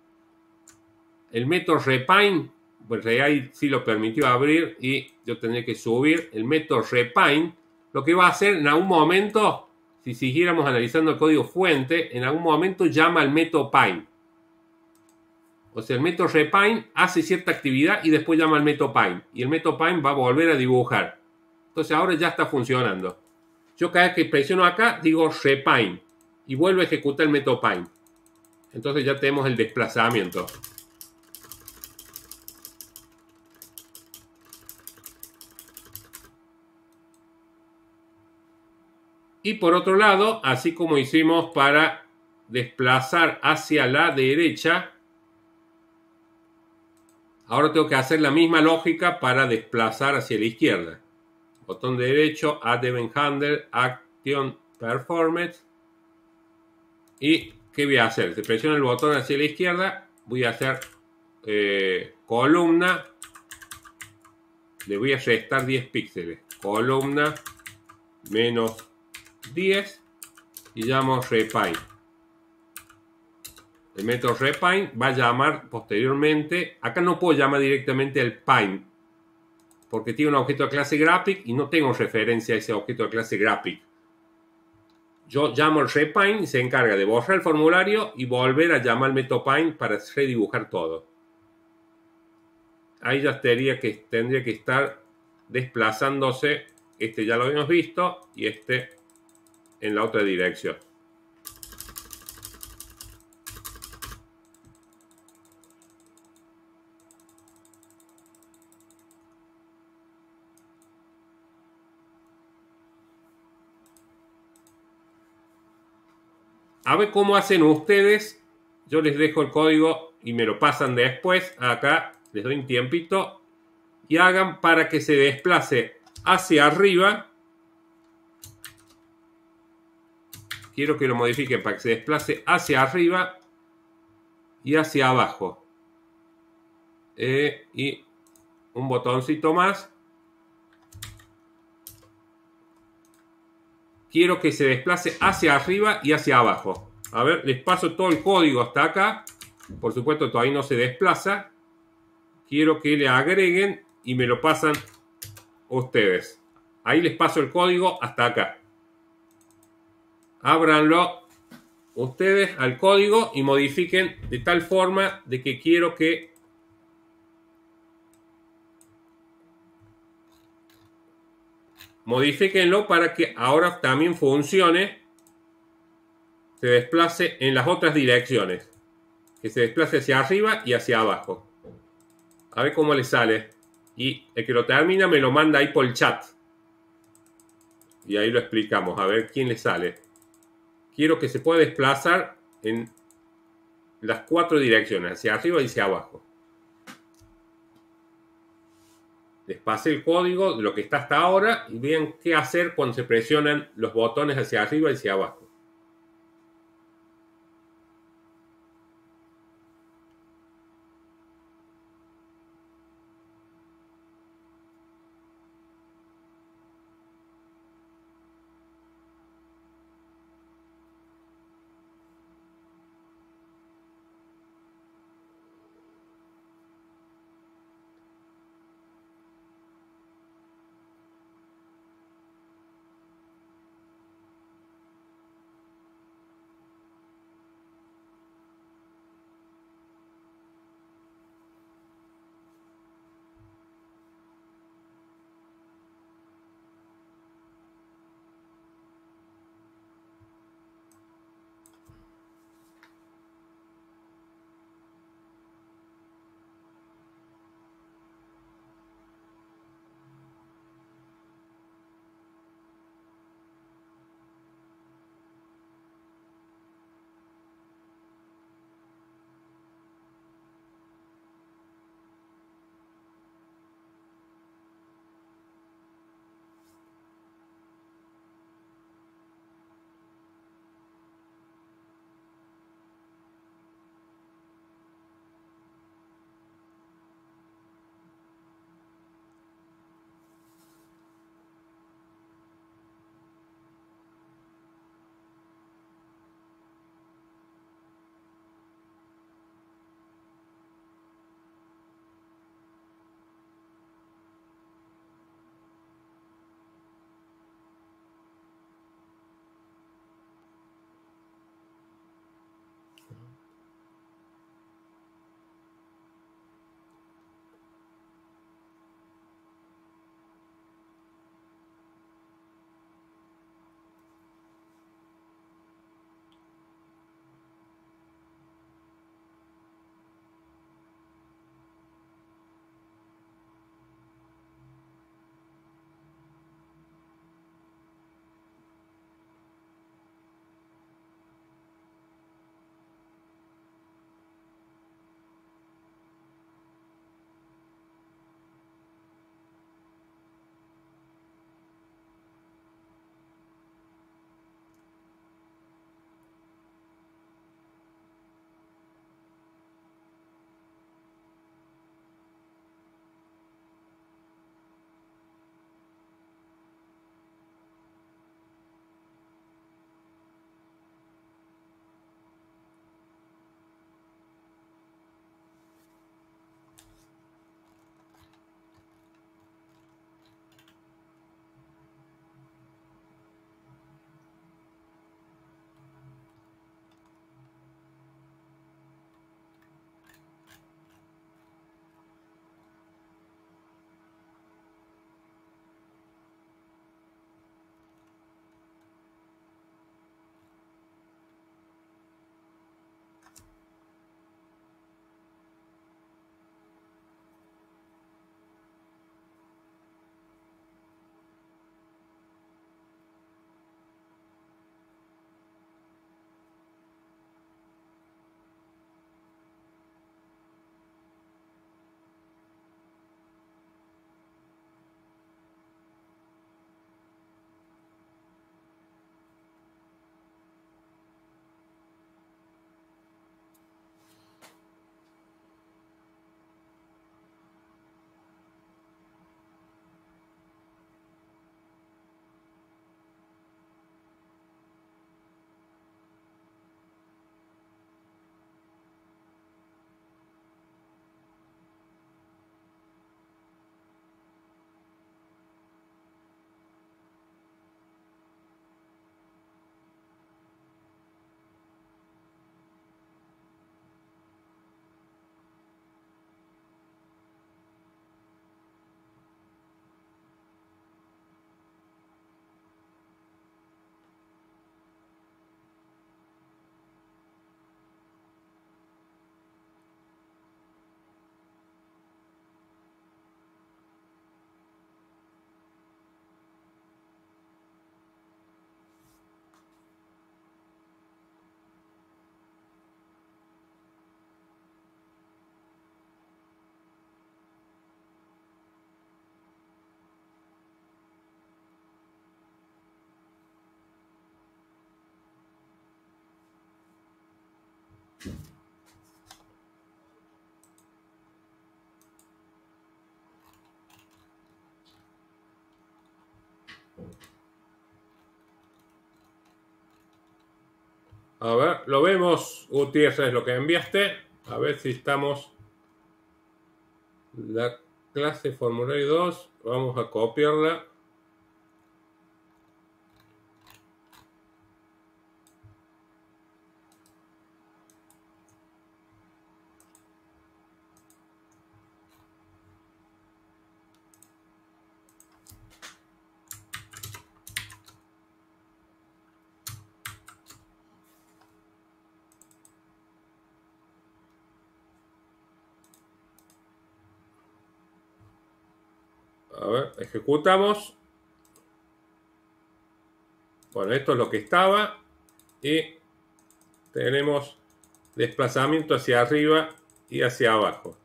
el método Repine, pues ahí sí lo permitió abrir y yo tendré que subir el método Repine. Lo que va a hacer en algún momento, si siguiéramos analizando el código fuente, en algún momento llama al método Pine. O sea, el método Repine hace cierta actividad y después llama al método Pine. Y el método Pine va a volver a dibujar. Entonces ahora ya está funcionando. Yo cada vez que presiono acá, digo Repine. Y vuelvo a ejecutar el método Pine. Entonces ya tenemos el desplazamiento. Y por otro lado, así como hicimos para desplazar hacia la derecha, ahora tengo que hacer la misma lógica para desplazar hacia la izquierda. Botón derecho, Add Event Handler, Action Performance. ¿Y qué voy a hacer? Si presiono el botón hacia la izquierda, voy a hacer columna. Le voy a restar 10 píxeles. Columna menos 10 y llamo Repine. El método Repine va a llamar posteriormente. Acá no puedo llamar directamente al Pine porque tiene un objeto de clase graphic y no tengo referencia a ese objeto de clase graphic. Yo llamo al Repine y se encarga de borrar el formulario y volver a llamar al método Pine para redibujar todo. Ahí ya tendría que estar desplazándose. Este ya lo habíamos visto y este en la otra dirección. A ver cómo hacen ustedes. Yo les dejo el código y me lo pasan después. Acá les doy un tiempito y hagan para que se desplace hacia arriba. Quiero que lo modifiquen para que se desplace hacia arriba y hacia abajo. Y un botoncito más. Quiero que se desplace hacia arriba y hacia abajo. A ver, les paso todo el código hasta acá. Por supuesto, todavía no se desplaza. Quiero que le agreguen y me lo pasan ustedes. Ahí les paso el código hasta acá. Ábranlo ustedes al código y modifiquen de tal forma de que quiero que modifíquenlo para que ahora también funcione, se desplace en las otras direcciones, que se desplace hacia arriba y hacia abajo. A ver cómo le sale. Y el que lo termina me lo manda ahí por el chat. Y ahí lo explicamos, a ver quién le sale. Quiero que se pueda desplazar en las 4 direcciones, hacia arriba y hacia abajo. Les pasé el código de lo que está hasta ahora y vean qué hacer cuando se presionan los botones hacia arriba y hacia abajo. A ver, lo vemos, Gutiérrez, es lo que enviaste. A ver si estamos. La clase formulario 2, vamos a copiarla. A ver, ejecutamos. Bueno, esto es lo que estaba. Y tenemos desplazamiento hacia arriba y hacia abajo.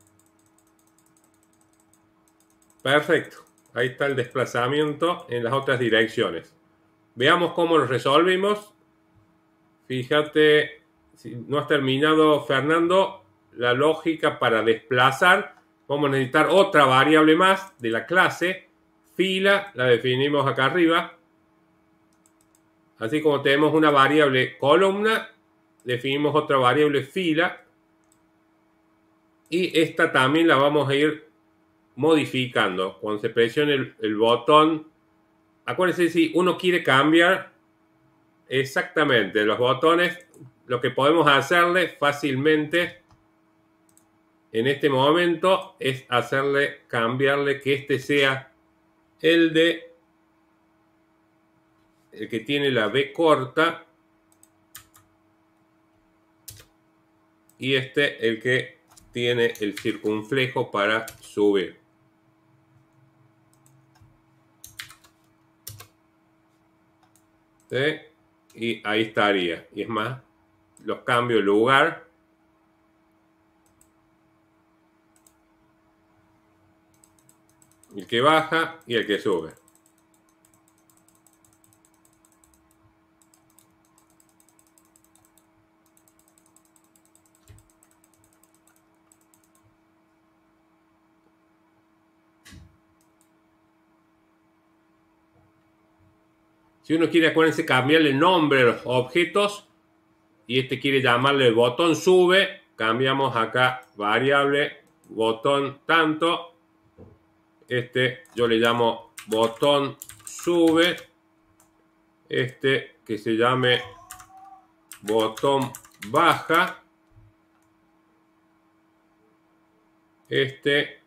Perfecto. Ahí está el desplazamiento en las otras direcciones. Veamos cómo lo resolvimos. Fíjate, si no has terminado, Fernando, la lógica para desplazar. Vamos a necesitar otra variable más de la clase. Fila, la definimos acá arriba. Así como tenemos una variable columna, definimos otra variable fila. Y esta también la vamos a ir modificando. Cuando se presione el botón, acuérdense, si uno quiere cambiar exactamente los botones, lo que podemos hacerle fácilmente en este momento es cambiarle que este sea el que tiene la B corta y este el que tiene el circunflejo para subir. ¿Sí? Y ahí estaría. Y es más, los cambio de lugar. El que baja y el que sube. Si uno quiere, acuérdense, cambiarle el nombre a los objetos y este quiere llamarle el botón sube, cambiamos acá variable botón tanto. Este yo le llamo botón sube. Este que se llame botón baja. Este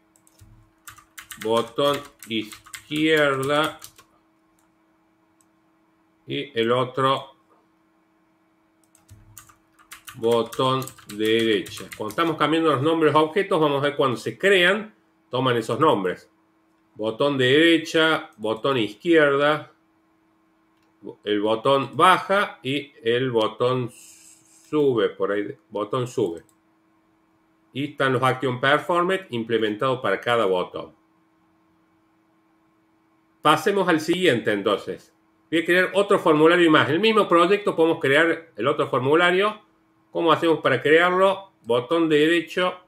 botón izquierda. Y el otro botón derecha. Cuando estamos cambiando los nombres de los objetos, vamos a ver cuando se crean, toman esos nombres. Botón derecha, botón izquierda, el botón baja y el botón sube, por ahí, botón sube. Y están los Action Performance implementados para cada botón. Pasemos al siguiente entonces. Voy a crear otro formulario más. En el mismo proyecto podemos crear el otro formulario. ¿Cómo hacemos para crearlo? Botón derecho,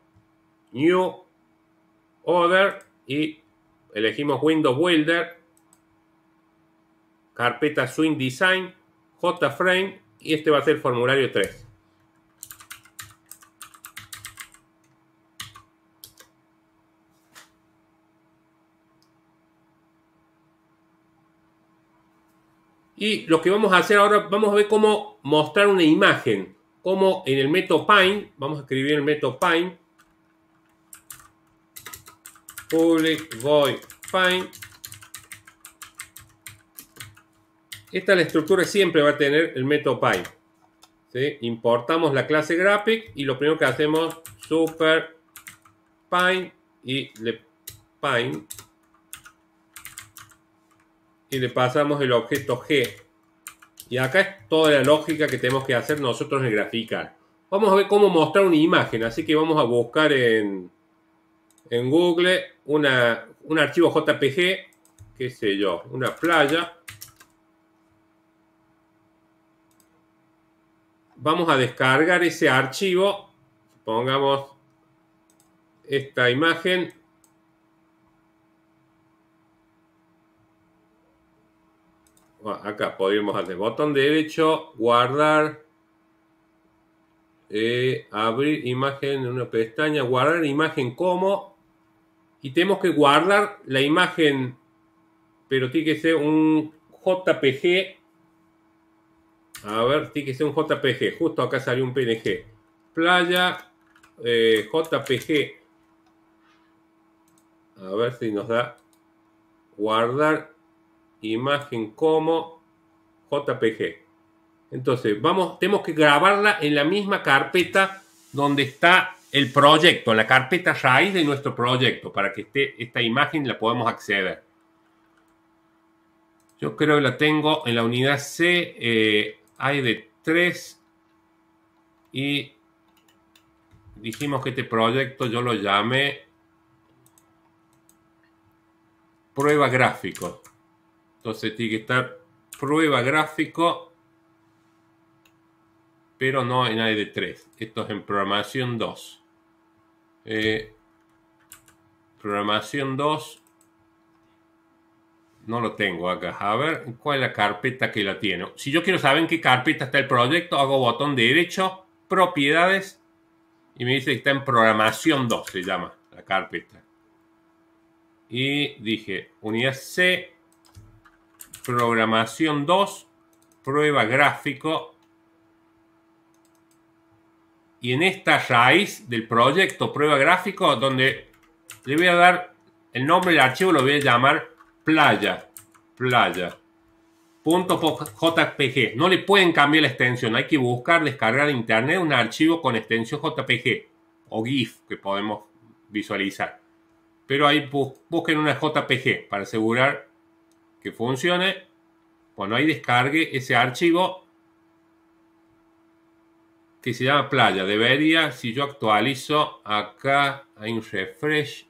New, Other y elegimos Windows Builder, carpeta Swing Design, JFrame y este va a ser el formulario 3. Y lo que vamos a hacer ahora, vamos a ver cómo mostrar una imagen. Como en el método Pine, vamos a escribir el método Pine. Public void Pine. Esta es la estructura que siempre va a tener el método Pine. ¿Sí? Importamos la clase graphic y lo primero que hacemos super Pine y Pine. Y le pasamos el objeto G. Y acá es toda la lógica que tenemos que hacer nosotros en Graficar. Vamos a ver cómo mostrar una imagen. Así que vamos a buscar en Google un archivo JPG, qué sé yo, una playa. vamos a descargar ese archivo. Pongamos esta imagen. Acá podríamos hacer botón derecho, guardar, abrir imagen en una pestaña, guardar imagen como, y tenemos que guardar la imagen, pero tiene que ser un JPG. A ver, tiene que ser un JPG. Justo acá salió un PNG. Playa, JPG. A ver si nos da guardar imagen como JPG. Entonces, tenemos que grabarla en la misma carpeta donde está el proyecto, en la carpeta raíz de nuestro proyecto, para que esté esta imagen y la podamos acceder. Yo creo que la tengo en la unidad C, hay de 3, y dijimos que este proyecto yo lo llamé prueba gráfico. Entonces tiene que estar prueba gráfico, pero no en AD3. Esto es en programación 2. Programación 2. No lo tengo acá. A ver, ¿cuál es la carpeta que la tiene? Si yo quiero saber en qué carpeta está el proyecto, hago botón derecho, propiedades, y me dice que está en programación 2, se llama la carpeta. Y dije, unidad C, programación 2, prueba gráfico. Y en esta raíz del proyecto prueba gráfico, donde le voy a dar el nombre del archivo, lo voy a llamar playa.jpg. No le pueden cambiar la extensión, hay que buscar, descargar de internet un archivo con extensión JPG o GIF que podemos visualizar. Pero ahí busquen una JPG para asegurar que funcione. Bueno, ahí descargue ese archivo que se llama playa. Debería, si yo actualizo acá, hay un refresh.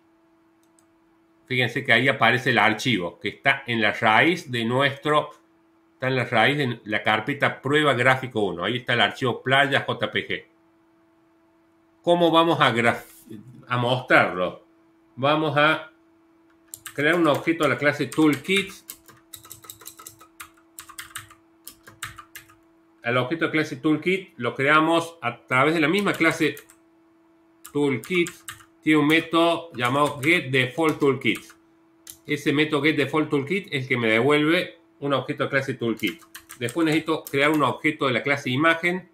Fíjense que ahí aparece el archivo que está en la raíz de está en la raíz de la carpeta prueba gráfico 1. Ahí está el archivo playa JPG. ¿Cómo vamos a mostrarlo? Vamos a crear un objeto de la clase toolkit. El objeto de clase toolkit lo creamos a través de la misma clase toolkit. Tiene un método llamado getDefaultToolkit. Ese método getDefaultToolkit es el que me devuelve un objeto de clase toolkit. Después necesito crear un objeto de la clase imagen.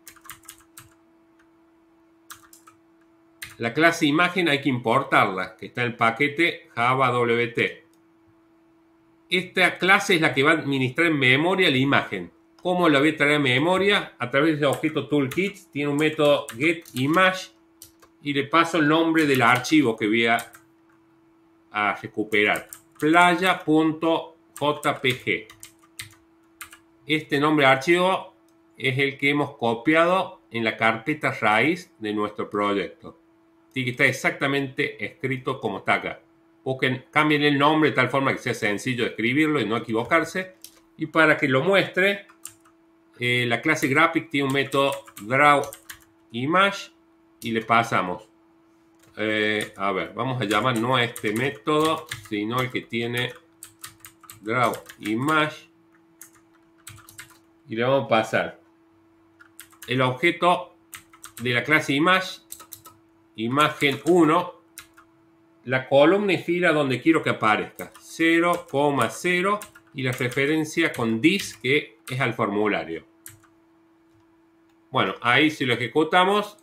La clase imagen hay que importarla, que está en el paquete JavaWT. Esta clase es la que va a administrar en memoria la imagen. ¿Cómo la voy a traer a memoria? A través del objeto toolkit. Tiene un método getImage y le paso el nombre del archivo que voy a recuperar. Playa.jpg. Este nombre de archivo es el que hemos copiado en la carpeta raíz de nuestro proyecto. Tiene que estar exactamente escrito como está acá. Cambien el nombre de tal forma que sea sencillo de escribirlo y no equivocarse. Y para que lo muestre, la clase graphic tiene un método drawImage y le pasamos. A ver, vamos a llamar no a este método, sino el que tiene drawImage. Y le vamos a pasar el objeto de la clase image, imagen 1, la columna y fila donde quiero que aparezca, 0,0, y la referencia con this, que es al formulario. Bueno, ahí si lo ejecutamos,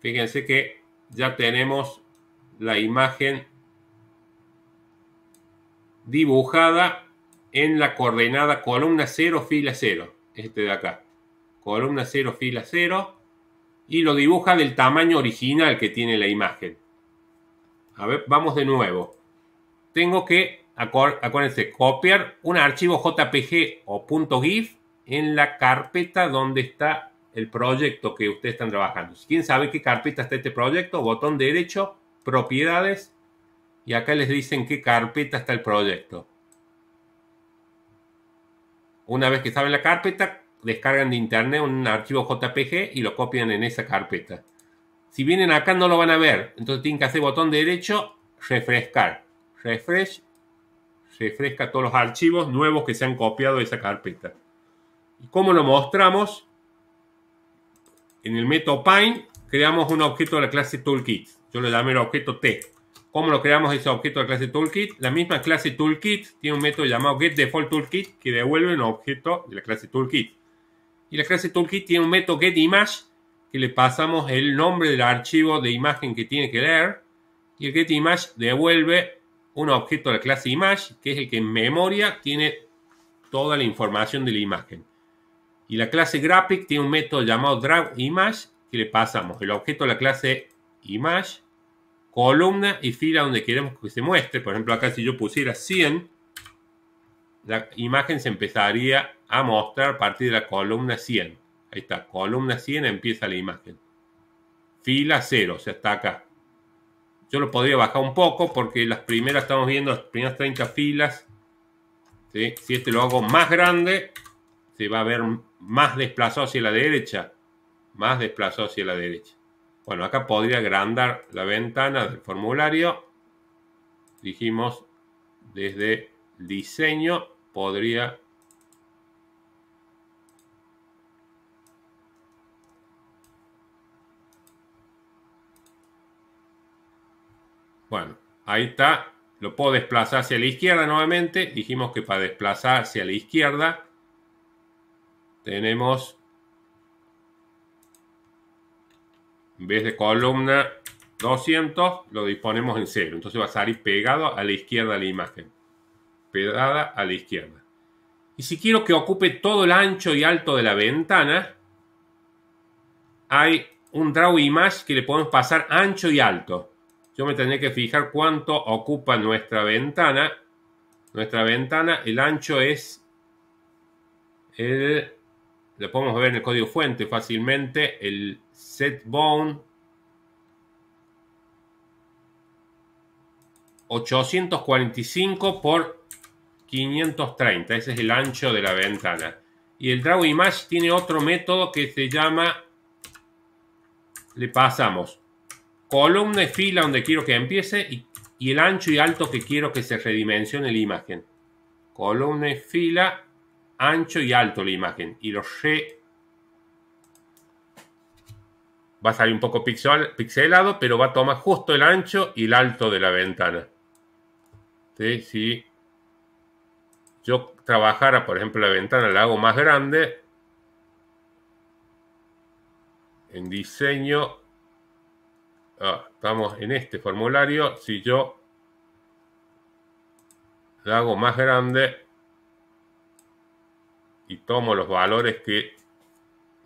fíjense que ya tenemos la imagen dibujada en la coordenada columna 0, fila 0. Este de acá. Columna 0, fila 0. Y lo dibuja del tamaño original que tiene la imagen. A ver, vamos de nuevo. Tengo que, acuérdense, copiar un archivo JPG o .gif en la carpeta donde está el proyecto que ustedes están trabajando. Si quieren saber qué carpeta está este proyecto, botón derecho, propiedades, y acá les dicen qué carpeta está el proyecto. Una vez que saben la carpeta, descargan de internet un archivo JPG y lo copian en esa carpeta. Si vienen acá no lo van a ver, entonces tienen que hacer botón derecho, refrescar. Refresca todos los archivos nuevos que se han copiado de esa carpeta. ¿Y cómo lo mostramos? En el método Pine creamos un objeto de la clase Toolkit. Yo le llamé el objeto T. ¿Cómo lo creamos ese objeto de la clase Toolkit? La misma clase Toolkit tiene un método llamado getDefaultToolkit que devuelve un objeto de la clase Toolkit. Y la clase Toolkit tiene un método getImage que le pasamos el nombre del archivo de imagen que tiene que leer. Y el getImage devuelve un objeto de la clase Image, que es el que en memoria tiene toda la información de la imagen. Y la clase Graphic tiene un método llamado drawImage que le pasamos el objeto de la clase Image, columna y fila donde queremos que se muestre. Por ejemplo, acá si yo pusiera 100, la imagen se empezaría a mostrar a partir de la columna 100. Ahí está, columna 100 empieza la imagen. Fila 0, o sea, está acá. Yo lo podría bajar un poco porque las primeras, estamos viendo las primeras 30 filas. ¿Sí? Si este lo hago más grande, se va a ver más desplazado hacia la derecha. Más desplazado hacia la derecha. Bueno, acá podría agrandar la ventana del formulario. Dijimos, desde diseño podría... Bueno, ahí está. Lo puedo desplazar hacia la izquierda nuevamente. Dijimos que para desplazar hacia la izquierda tenemos, en vez de columna 200, lo disponemos en 0. Entonces va a salir pegado a la izquierda de la imagen. Pegada a la izquierda. Y si quiero que ocupe todo el ancho y alto de la ventana, hay un drawImage que le podemos pasar ancho y alto. Yo me tendré que fijar cuánto ocupa nuestra ventana. Nuestra ventana, el ancho es lo podemos ver en el código fuente fácilmente, el setBound 845 por 530. Ese es el ancho de la ventana. Y el drawImage tiene otro método que se llama, le pasamos columna y fila donde quiero que empiece y el ancho y alto que quiero que se redimensione la imagen. Columna y fila, ancho y alto la imagen. Y los va a salir un poco pixelado, pero va a tomar justo el ancho y el alto de la ventana. ¿Sí? Si yo trabajara, por ejemplo, la ventana la hago más grande, en diseño, estamos en este formulario, si yo la hago más grande y tomo los valores de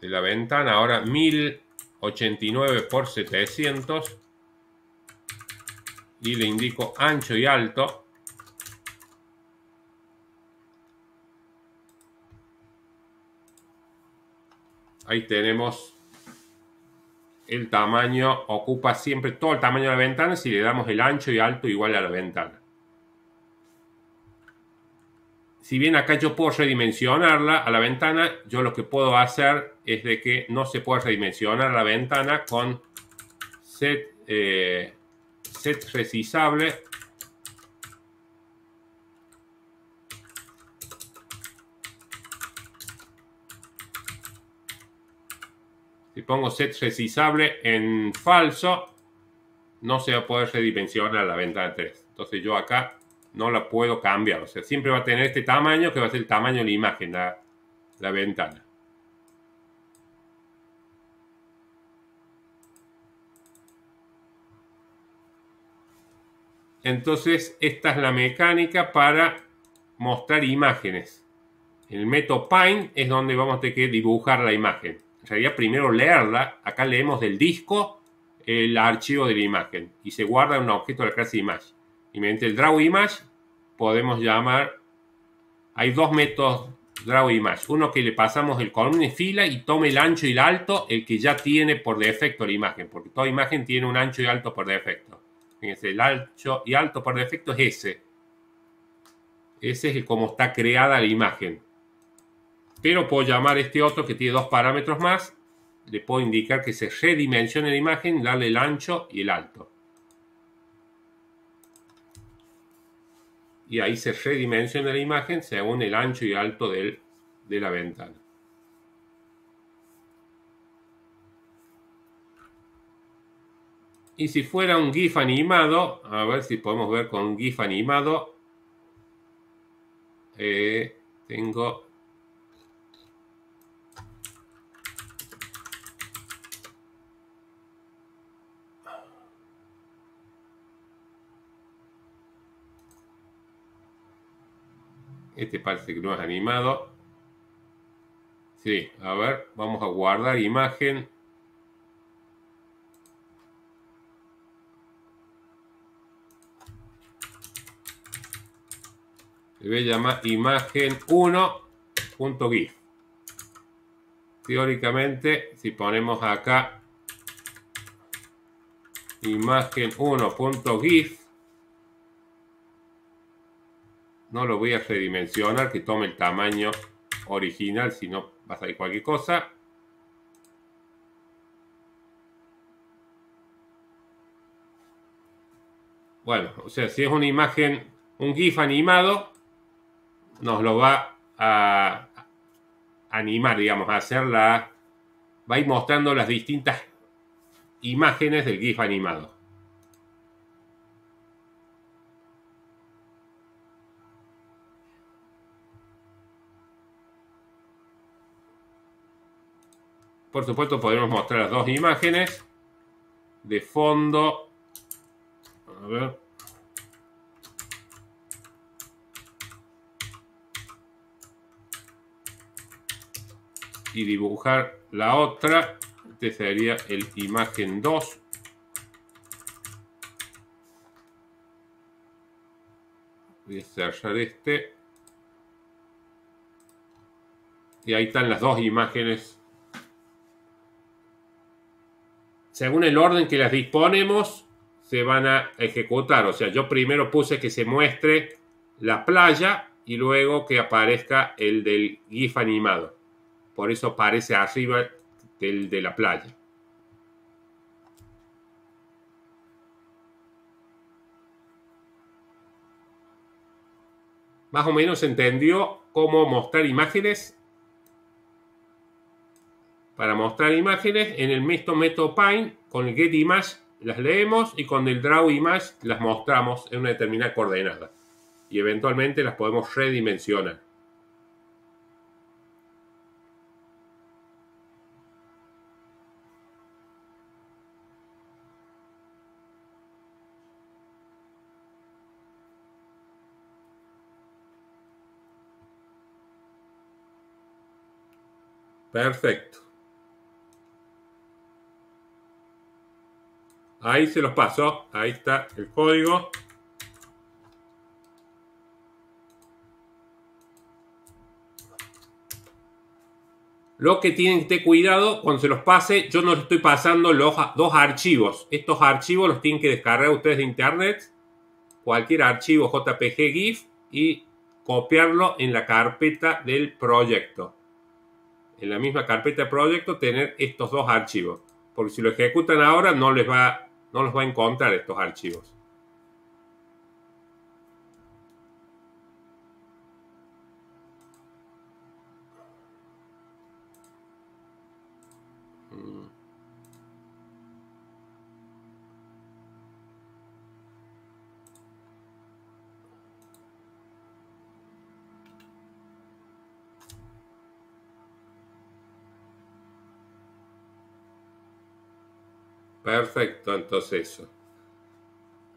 la ventana, ahora 1089 por 700 y le indico ancho y alto, ahí tenemos el tamaño, ocupa siempre todo el tamaño de la ventana si le damos el ancho y alto igual a la ventana. Si bien acá yo puedo redimensionarla a la ventana, yo lo que puedo hacer es de que no se puede redimensionar la ventana con set resizable. Si pongo set resizable en falso, no se va a poder redimensionar la ventana 3. Entonces yo acá no la puedo cambiar. O sea, siempre va a tener este tamaño que va a ser el tamaño de la imagen, la ventana. Entonces, esta es la mecánica para mostrar imágenes. En el método Pine es donde vamos a tener que dibujar la imagen. En realidad, primero leerla. Acá leemos del disco el archivo de la imagen y se guarda en un objeto de la clase Image. Y mediante el drawImage podemos llamar... Hay dos métodos drawImage. Uno que le pasamos el columna y fila y tome el ancho y el alto, el que ya tiene por defecto la imagen. Porque toda imagen tiene un ancho y alto por defecto. Fíjense, el ancho y alto por defecto es ese. Ese es el cómo está creada la imagen. pero puedo llamar a este otro que tiene dos parámetros más. Le puedo indicar que se redimensione la imagen, darle el ancho y el alto. Y ahí se redimensiona la imagen según el ancho y alto de la ventana. Y si fuera un GIF animado, a ver si podemos ver con un GIF animado. Tengo... Este parece que no es animado. Sí, a ver, vamos a guardar imagen. Le voy a llamar imagen 1.gif. Teóricamente, si ponemos acá imagen 1.gif, no lo voy a redimensionar, que tome el tamaño original, si no va a salir cualquier cosa. Bueno, o sea, si es una imagen, un GIF animado, nos lo va a animar, digamos, a hacer va a ir mostrando las distintas imágenes del GIF animado. Por supuesto, podemos mostrar las dos imágenes de fondo. A ver. Y dibujar la otra. Este sería el imagen 2. Voy a cerrar este. Y ahí están las dos imágenes. Según el orden que las disponemos, se van a ejecutar. O sea, yo primero puse que se muestre la playa y luego que aparezca el del GIF animado. Por eso aparece arriba del de la playa. Más o menos entendió cómo mostrar imágenes. Para mostrar imágenes, en el método Paint, con el getImage las leemos y con el drawImage las mostramos en una determinada coordenada. Y eventualmente las podemos redimensionar. Perfecto. Ahí se los paso. Ahí está el código. Lo que tienen que tener cuidado cuando se los pase, yo no les estoy pasando los dos archivos. Estos archivos los tienen que descargar ustedes de internet. Cualquier archivo JPG GIF y copiarlo en la carpeta del proyecto. En la misma carpeta de proyecto tener estos dos archivos. Porque si lo ejecutan ahora no los va a encontrar estos archivos. Perfecto, entonces eso.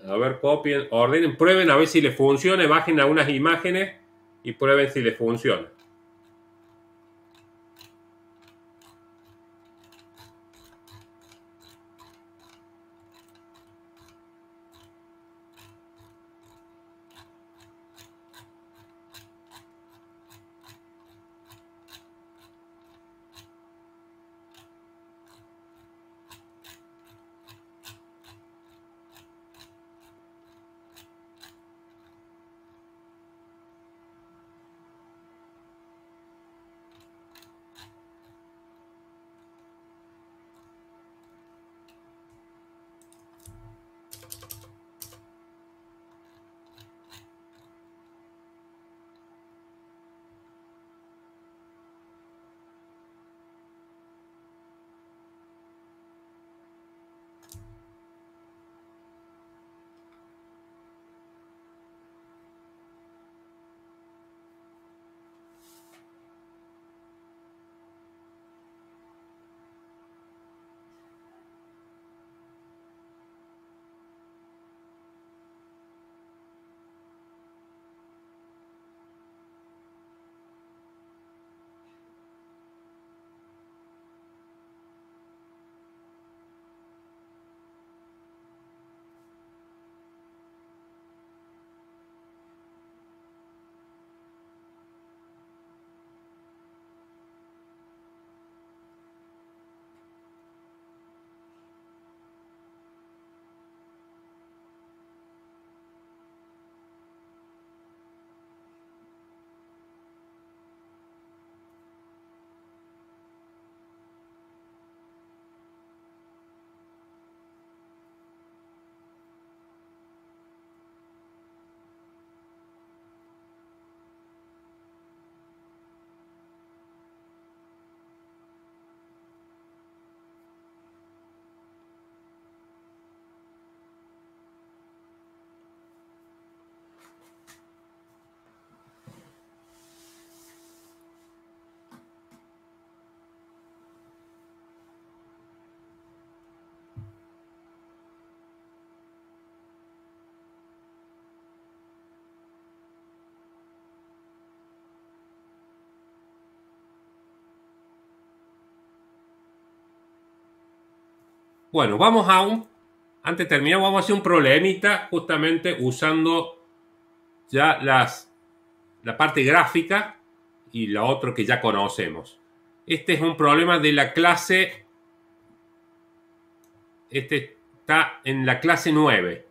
A ver, copien, ordenen, prueben a ver si les funciona, bajen algunas imágenes y prueben si les funciona. Bueno, antes de terminar, vamos a hacer un problemita justamente usando ya la parte gráfica y la otra que ya conocemos. Este es un problema de la clase. Este está en la clase 9.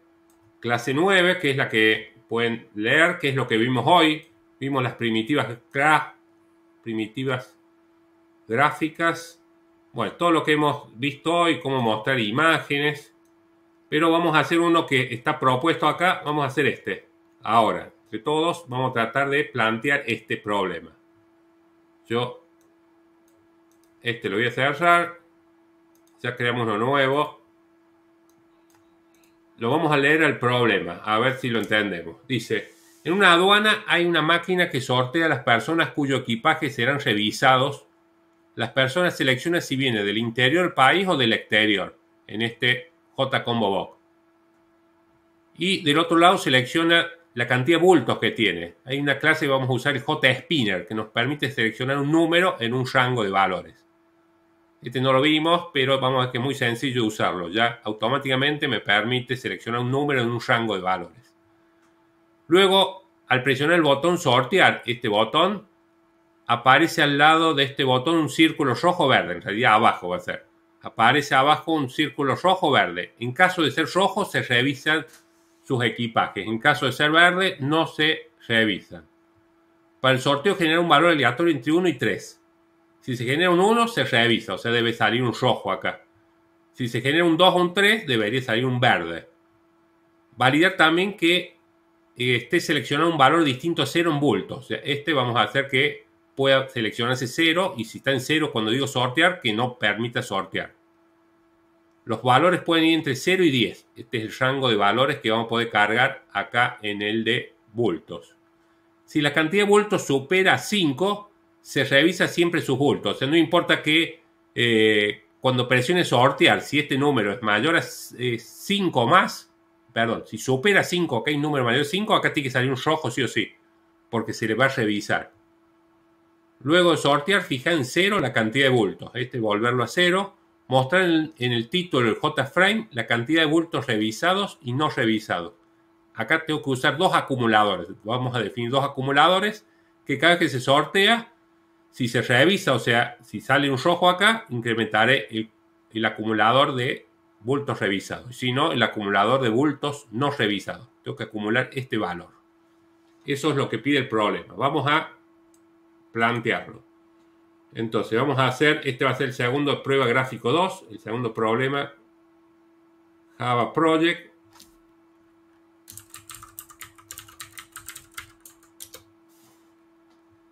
Clase 9, que es la que pueden leer, que es lo que vimos hoy. Vimos las primitivas gráficas. Bueno, todo lo que hemos visto hoy, cómo mostrar imágenes. Pero vamos a hacer uno que está propuesto acá. Vamos a hacer este. Ahora, entre todos, vamos a tratar de plantear este problema. Yo lo voy a cerrar. Ya creamos uno nuevo. Lo vamos a leer al problema, a ver si lo entendemos. Dice, en una aduana hay una máquina que sortea a las personas cuyo equipaje serán revisados. Las personas seleccionan si viene del interior del país o del exterior, en este JCombo Box. Y del otro lado selecciona la cantidad de bultos que tiene. Hay una clase que vamos a usar, el JSpinner, que nos permite seleccionar un número en un rango de valores. Este no lo vimos, pero vamos a ver que es muy sencillo usarlo. Ya automáticamente me permite seleccionar un número en un rango de valores. Luego, al presionar el botón sortear, este botón, aparece al lado de este botón un círculo rojo-verde. En realidad abajo va a ser. Aparece abajo un círculo rojo-verde. En caso de ser rojo, se revisan sus equipajes. En caso de ser verde, no se revisan. Para el sorteo genera un valor aleatorio entre 1 y 3. Si se genera un 1, se revisa, o sea, debe salir un rojo acá. Si se genera un 2 o un 3, debería salir un verde. Validar también que esté seleccionado un valor distinto a 0 en bultos. O sea, vamos a hacer que pueda seleccionarse 0, y si está en 0 cuando digo sortear, que no permita sortear. Los valores pueden ir entre 0 y 10. Este es el rango de valores que vamos a poder cargar acá en el de bultos. Si la cantidad de bultos supera 5, se revisa siempre sus bultos. O sea, no importa que cuando presione sortear, si este número es mayor a 5 más, perdón, si supera 5, acá hay un número mayor a 5, acá tiene que salir un rojo sí o sí, porque se le va a revisar. Luego de sortear, fijar en 0 la cantidad de bultos. Volverlo a 0. Mostrar en el título del JFrame la cantidad de bultos revisados y no revisados. Acá tengo que usar dos acumuladores. Vamos a definir dos acumuladores que cada vez que se sortea, si se revisa, o sea, si sale un rojo acá, incrementaré el acumulador de bultos revisados. Si no, el acumulador de bultos no revisados. Tengo que acumular este valor. Eso es lo que pide el problema. Vamos a plantearlo. Entonces, vamos a hacer, va a ser el segundo prueba gráfico 2, el segundo problema Java Project.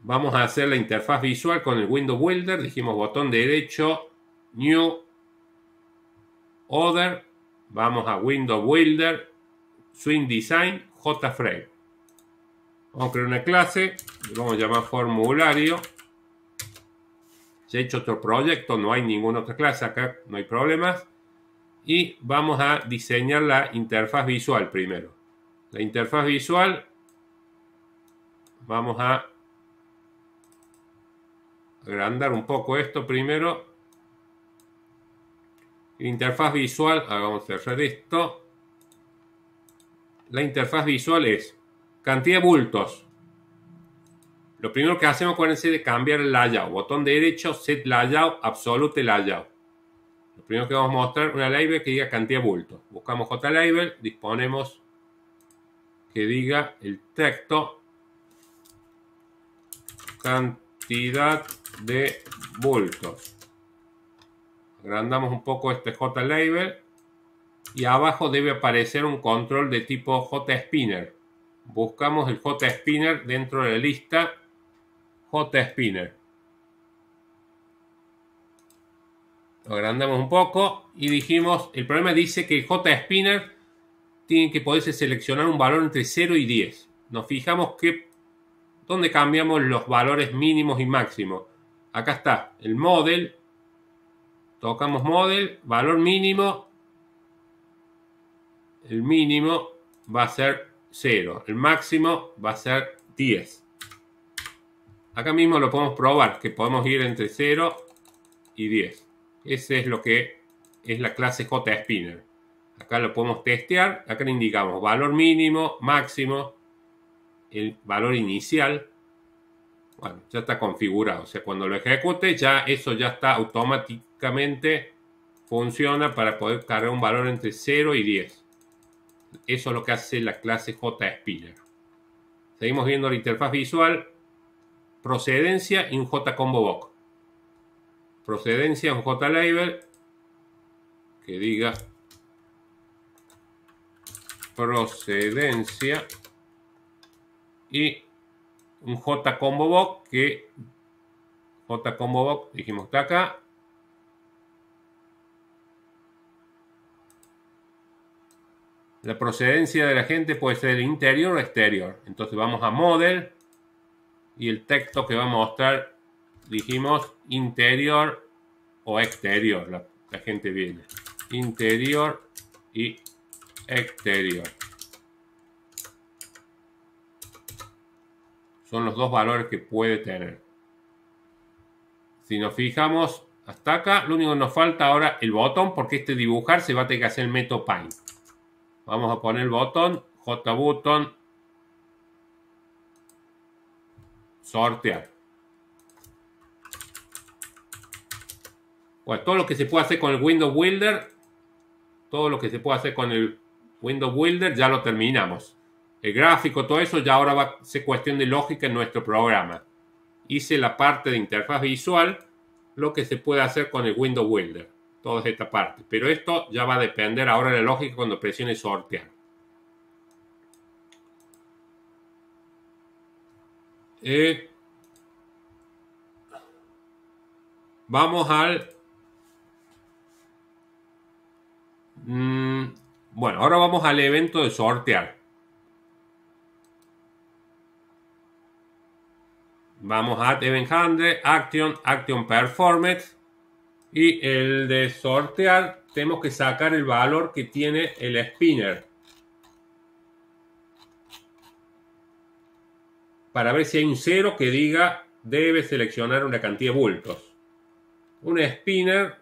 Vamos a hacer la interfaz visual con el Window Builder. Dijimos botón derecho, New, Other. Vamos a Window Builder, Swing Design, JFrame. Vamos a crear una clase, le vamos a llamar formulario. Ya he hecho otro proyecto, no hay ninguna otra clase acá, no hay problemas. Y vamos a diseñar la interfaz visual primero. La interfaz visual, vamos a agrandar un poco esto primero. Interfaz visual, vamos a cerrar esto. La interfaz visual es cantidad de bultos. Lo primero que hacemos, acuérdense de cambiar el layout. Botón derecho, set layout, absolute layout. Lo primero que vamos a mostrar, una label que diga cantidad de bultos. Buscamos JLabel, disponemos que diga el texto cantidad de bultos. Agrandamos un poco este JLabel y abajo debe aparecer un control de tipo JSpinner. Buscamos el JSpinner dentro de la lista JSpinner. Lo agrandamos un poco y dijimos, el problema dice que el JSpinner tiene que poderse seleccionar un valor entre 0 y 10. Nos fijamos dónde cambiamos los valores mínimos y máximos. Acá está el model. Tocamos model, valor mínimo. El mínimo va a ser 0. El máximo va a ser 10. Acá mismo lo podemos probar, que podemos ir entre 0 y 10. Ese es lo que es la clase JSpinner. Acá lo podemos testear. Acá le indicamos valor mínimo, máximo, el valor inicial. Bueno, ya está configurado. O sea, cuando lo ejecute, ya eso ya está automáticamente, funciona para poder cargar un valor entre 0 y 10. Eso es lo que hace la clase JSpinner. Seguimos viendo la interfaz visual. Procedencia y un JComboBox. Procedencia, un JLabel que diga procedencia y un JComboBox que JComboBox dijimos está acá. La procedencia de la gente puede ser interior o exterior. Entonces vamos a Model y el texto que va a mostrar, dijimos interior o exterior. La gente viene. Interior y exterior. Son los dos valores que puede tener. Si nos fijamos hasta acá, lo único que nos falta ahora el botón, porque este dibujar se va a tener que hacer el método Paint. Vamos a poner el botón, JButton, sortear. Bueno, todo lo que se puede hacer con el Window Builder, ya lo terminamos. El gráfico, todo eso, ya ahora va a ser cuestión de lógica en nuestro programa. Hice la parte de interfaz visual, lo que se puede hacer con el Window Builder. Toda esta parte. Pero esto ya va a depender ahora de la lógica cuando presione sortear. Vamos al... bueno, ahora vamos al evento de sortear. Vamos a Event Handler, Action Performance. Y el de sortear, tenemos que sacar el valor que tiene el spinner. Para ver si hay un 0 que diga debe seleccionar una cantidad de bultos. Un spinner,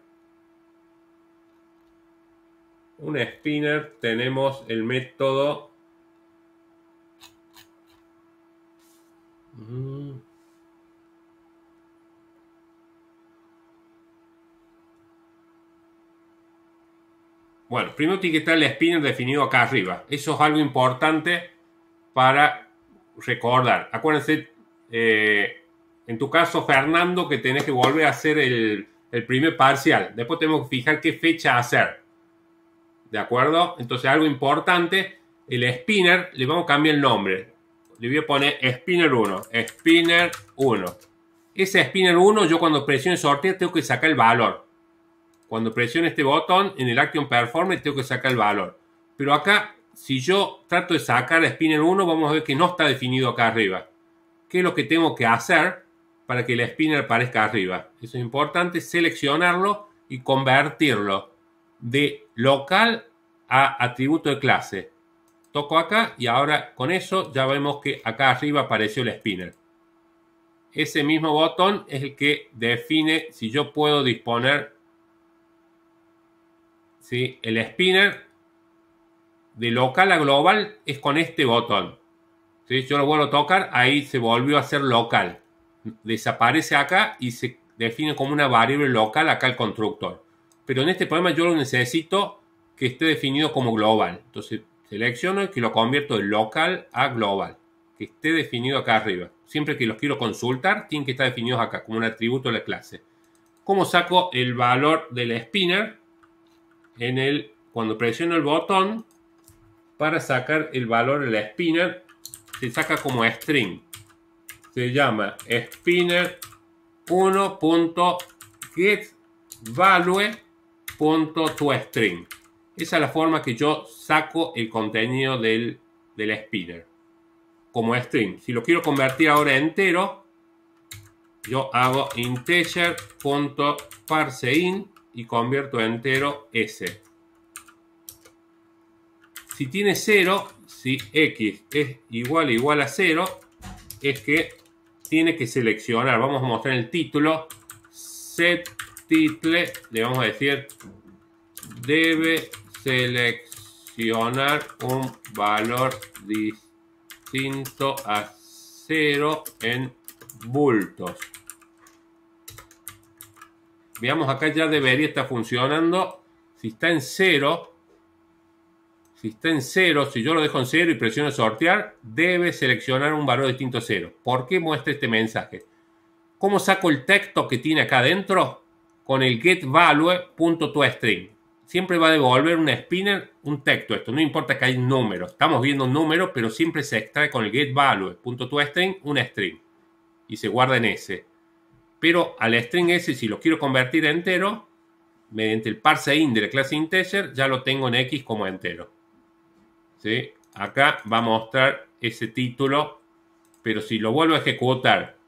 tenemos el método bueno, primero tiene que estar el spinner definido acá arriba. Eso es algo importante para recordar. Acuérdense, en tu caso, Fernando, que tenés que volver a hacer el primer parcial. Después tenemos que fijar qué fecha hacer. ¿De acuerdo? Entonces, algo importante, el spinner, le vamos a cambiar el nombre. Le voy a poner spinner 1. Spinner 1. Ese spinner 1, yo cuando presione sortear tengo que sacar el valor. Cuando presione este botón en el Action Performance tengo que sacar el valor. Pero acá, si yo trato de sacar el spinner 1, vamos a ver que no está definido acá arriba. ¿Qué es lo que tengo que hacer para que el spinner aparezca arriba? Eso es importante, seleccionarlo y convertirlo de local a atributo de clase. Toco acá y ahora con eso ya vemos que acá arriba apareció el spinner. Ese mismo botón es el que define si yo puedo disponer, ¿sí? El spinner de local a global es con este botón. ¿Sí? Yo lo vuelvo a tocar, ahí se volvió a hacer local. Desaparece acá y se define como una variable local acá el constructor. Pero en este problema yo lo necesito que esté definido como global. Entonces selecciono y que lo convierto de local a global. Que esté definido acá arriba. Siempre que los quiero consultar, tienen que estar definidos acá como un atributo de la clase. ¿Cómo saco el valor del spinner? Cuando presiono el botón, para sacar el valor del spinner, se saca como string. Se llama spinner 1.getValue.toString. Esa es la forma que yo saco el contenido del spinner. Como string. Si lo quiero convertir ahora entero, yo hago integer.parseInt y convierto entero s. Si tiene 0, si x es igual a 0, es que tiene que seleccionar. Vamos a mostrar el título. Set title, le vamos a decir debe seleccionar un valor distinto a 0 en bultos. Veamos, acá ya debería estar funcionando. Si está en 0, si yo lo dejo en 0 y presiono sortear, debe seleccionar un valor distinto a 0. ¿Por qué muestra este mensaje? ¿Cómo saco el texto que tiene acá adentro? Con el getValue.toString. Siempre va a devolver un spinner, un texto. Esto no importa que hay un número. Estamos viendo un número, pero siempre se extrae con el getValue.toString un string. Y se guarda en S. Pero al string S, si lo quiero convertir a entero, mediante el parseInt de la clase integer, ya lo tengo en X como entero. ¿Sí? Acá va a mostrar ese título, pero si lo vuelvo a ejecutar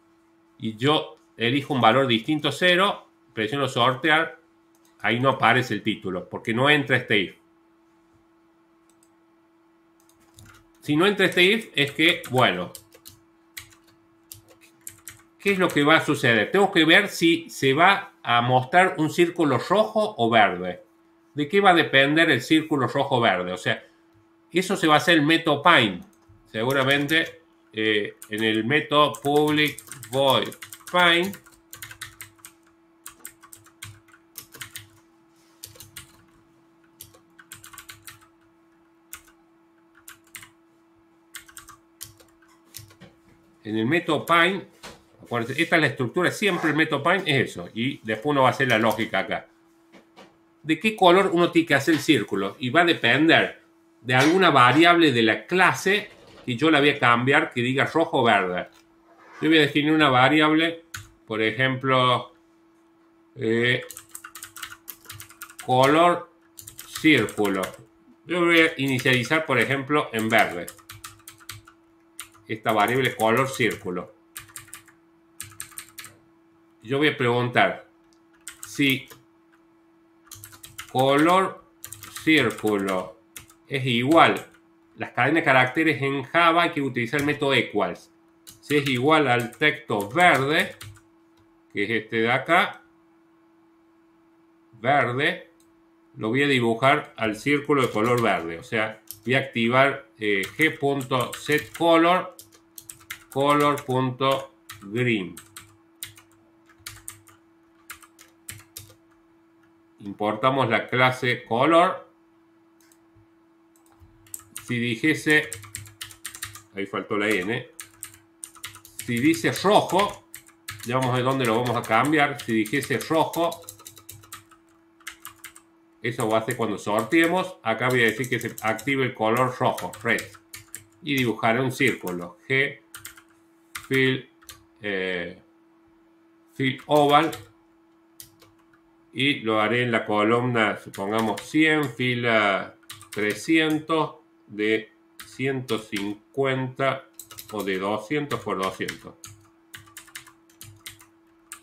y yo elijo un valor distinto a 0, presiono sortear, ahí no aparece el título, porque no entra este if. Si no entra este if, es que, bueno, ¿qué es lo que va a suceder? Tengo que ver si se va a mostrar un círculo rojo o verde. ¿De qué va a depender el círculo rojo o verde? O sea, eso se va a hacer el método find. Seguramente en el método public void find en el método find, esta es la estructura, siempre el método find es eso, y después uno va a hacer la lógica acá. ¿De qué color uno tiene que hacer el círculo? Y va a depender de alguna variable de la clase que yo la voy a cambiar, que diga rojo o verde. Yo voy a definir una variable, por ejemplo, color círculo. Yo voy a inicializar, por ejemplo, en verde. Esta variable color círculo. Yo voy a preguntar si color círculo es igual. Las cadenas de caracteres en Java hay que utilizar el método equals. Si es igual al texto verde, que es este de acá, verde, lo voy a dibujar al círculo de color verde. O sea, voy a activar g.setColor, color.green. Importamos la clase color. Si dijese, ahí faltó la n, si dice rojo, ya vamos a ver dónde lo vamos a cambiar. Si dijese rojo, eso va a ser cuando sorteemos. Acá voy a decir que se active el color rojo, red, y dibujaré un círculo, G fill oval, y lo haré en la columna, supongamos 100, fila 300, de 150 o de 200 por 200.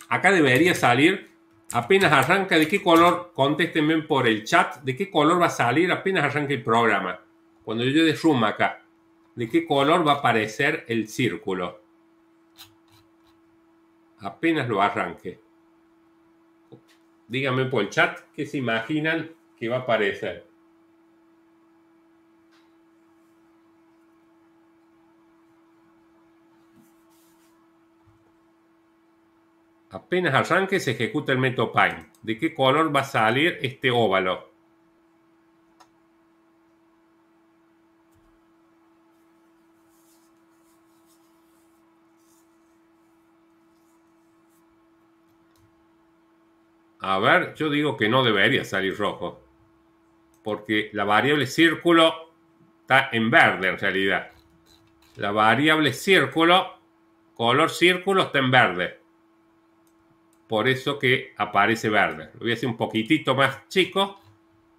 Acá debería salir, apenas arranca, ¿de qué color? Contéstenme por el chat, ¿de qué color va a salir apenas arranque el programa? Cuando yo dé zoom acá, ¿de qué color va a aparecer el círculo? Apenas lo arranque. Díganme por el chat qué se imaginan que va a aparecer. Apenas arranque se ejecuta el método find. ¿De qué color va a salir este óvalo? A ver, yo digo que no debería salir rojo. Porque la variable círculo está en verde en realidad. La variable círculo, color círculo, está en verde. Por eso que aparece verde. Lo voy a hacer un poquitito más chico,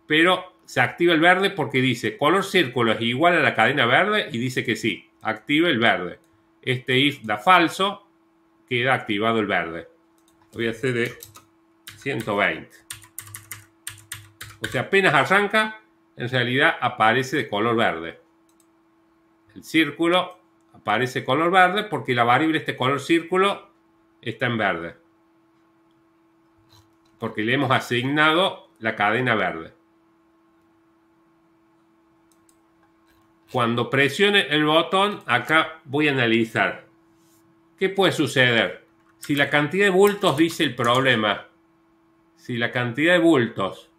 pero se activa el verde porque dice color círculo es igual a la cadena verde y dice que sí, activa el verde. Este if da falso, queda activado el verde. Lo voy a hacer de 120. O sea, apenas arranca, en realidad aparece de color verde. El círculo aparece color verde porque la variable este color círculo está en verde. Porque le hemos asignado la cadena verde. cuando presione el botón, acá voy a analizar. ¿Qué puede suceder? Si la cantidad de bultos dice el problema, si la cantidad de bultos,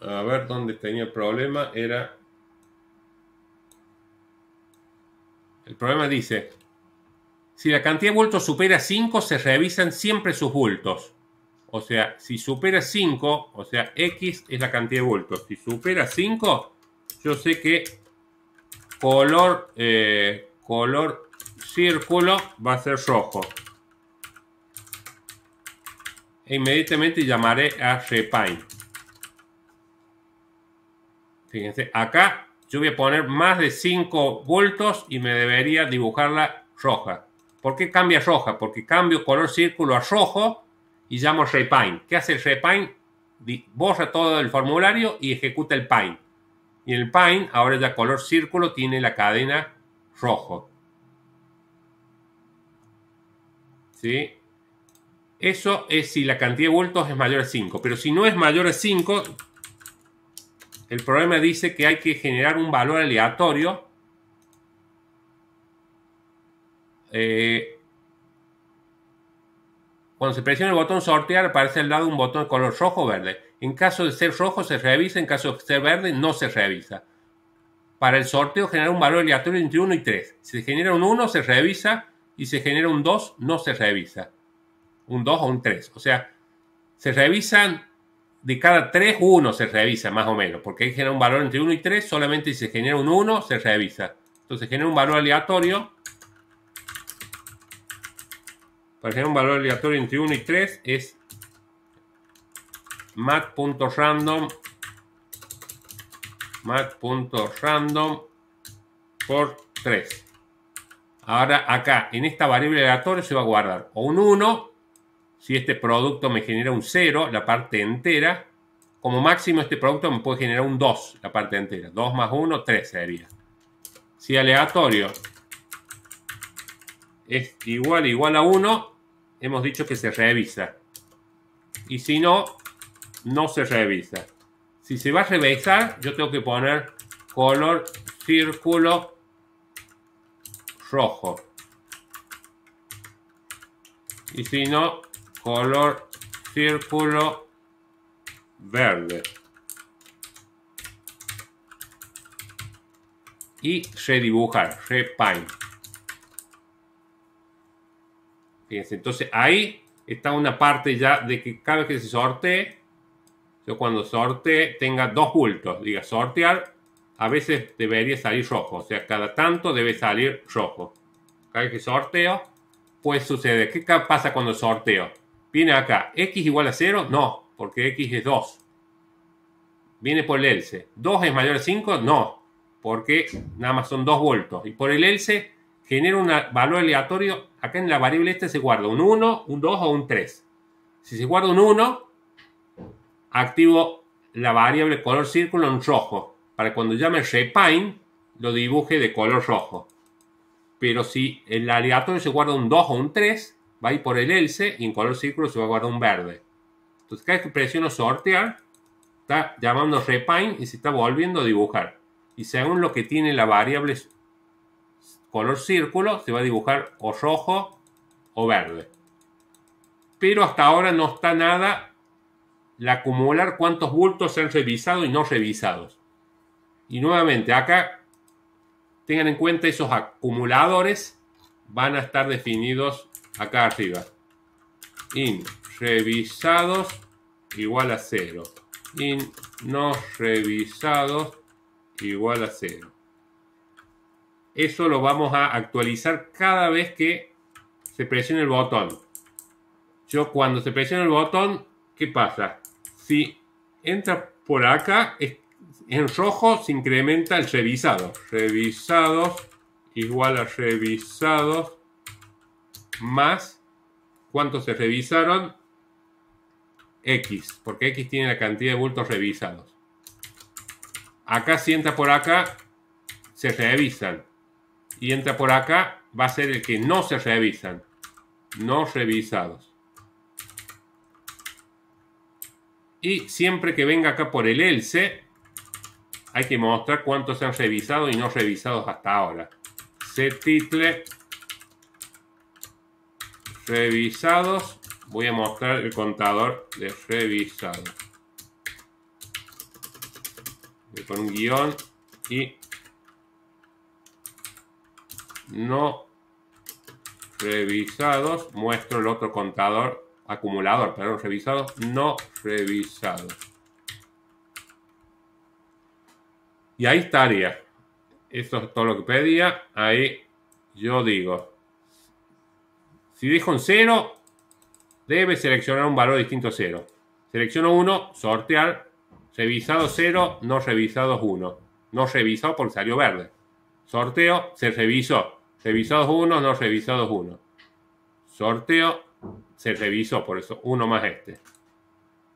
a ver dónde tenía el problema, el problema dice, si la cantidad de bultos supera 5, se revisan siempre sus bultos. O sea, si supera 5, o sea, X es la cantidad de bultos. Si supera 5, yo sé que color círculo va a ser rojo. E inmediatamente llamaré a Refine. Fíjense, acá yo voy a poner más de 5 bultos y me debería dibujarla roja. ¿Por qué cambia roja? Porque cambio color círculo a rojo y llamo Refine. ¿Qué hace el Refine? Borra todo el formulario y ejecuta el Pine. Y el Pine, ahora ya color círculo, tiene la cadena rojo. ¿Sí? Eso es si la cantidad de bultos es mayor a 5. Pero si no es mayor a 5, el problema dice que hay que generar un valor aleatorio. Cuando se presiona el botón sortear, aparece al lado un botón de color rojo o verde. En caso de ser rojo se revisa, en caso de ser verde no se revisa. Para el sorteo genera un valor aleatorio entre 1 y 3. Si se genera un 1 se revisa y si se genera un 2 no se revisa. Un 2 o un 3. O sea, se revisan de cada 3, 1 se revisa más o menos. Porque hay que generar un valor entre 1 y 3. Solamente si se genera un 1 se revisa. Entonces genera un valor aleatorio. Para generar un valor aleatorio entre 1 y 3 es mat.random por 3. Ahora acá en esta variable aleatoria se va a guardar o un 1 si este producto me genera un 0, la parte entera. Como máximo este producto me puede generar un 2, la parte entera. 2 más 1, 3 sería. Si aleatorio es igual a 1, hemos dicho que se revisa. Y si no, no se revisa. Si se va a revisar, yo tengo que poner color círculo rojo. Y si no, color círculo verde. Y redibujar, Refine. Fíjense, entonces ahí está una parte ya de que cada vez que se sortee, yo cuando sortee tenga 2 bultos, diga sortear, a veces debería salir rojo, o sea, cada tanto debe salir rojo. Cada vez que sorteo, puede suceder. ¿Qué pasa cuando sorteo? Viene acá, ¿X igual a 0? No, porque X es 2. Viene por el else. ¿2 es mayor a 5? No, porque nada más son 2 bultos. Y por el else genera un valor aleatorio. Acá en la variable esta se guarda un 1, un 2 o un 3. Si se guarda un 1, activo la variable color círculo en rojo. Para cuando llame Refine, lo dibuje de color rojo. Pero si el aleatorio se guarda un 2 o un 3, va a ir por el else y en color círculo se va a guardar un verde. Entonces cada vez que presiono sortear, está llamando Refine y se está volviendo a dibujar. Y según lo que tiene la variable color círculo, se va a dibujar o rojo o verde. Pero hasta ahora no está nada el acumular cuántos bultos se han revisado y no revisados. Y nuevamente acá tengan en cuenta esos acumuladores van a estar definidos acá arriba. In revisados igual a 0. In no revisados igual a 0. Eso lo vamos a actualizar cada vez que se presione el botón. Yo cuando se presiona el botón, ¿qué pasa? Si entra por acá, en rojo se incrementa el revisado. Revisados igual a revisados más ¿cuántos se revisaron? X, porque X tiene la cantidad de bultos revisados. Acá si entra por acá, se revisan. Y entra por acá, va a ser el que no se revisan. No revisados. Y siempre que venga acá por el else, hay que mostrar cuántos se han revisado y no revisados hasta ahora. Settitle revisados. Voy a mostrar el contador de revisados. Voy con un guión y no revisados. Muestro el otro contador, acumulador, perdón, revisados, no revisados. Y ahí estaría. Esto es todo lo que pedía. Ahí yo digo, si dejo un 0, debe seleccionar un valor distinto a 0. Selecciono 1, sortear, revisado 0, no revisados 1. No revisado porque salió verde. Sorteo, se revisó. Revisados 1, no revisados 1. Sorteo, se revisó, por eso 1 más este.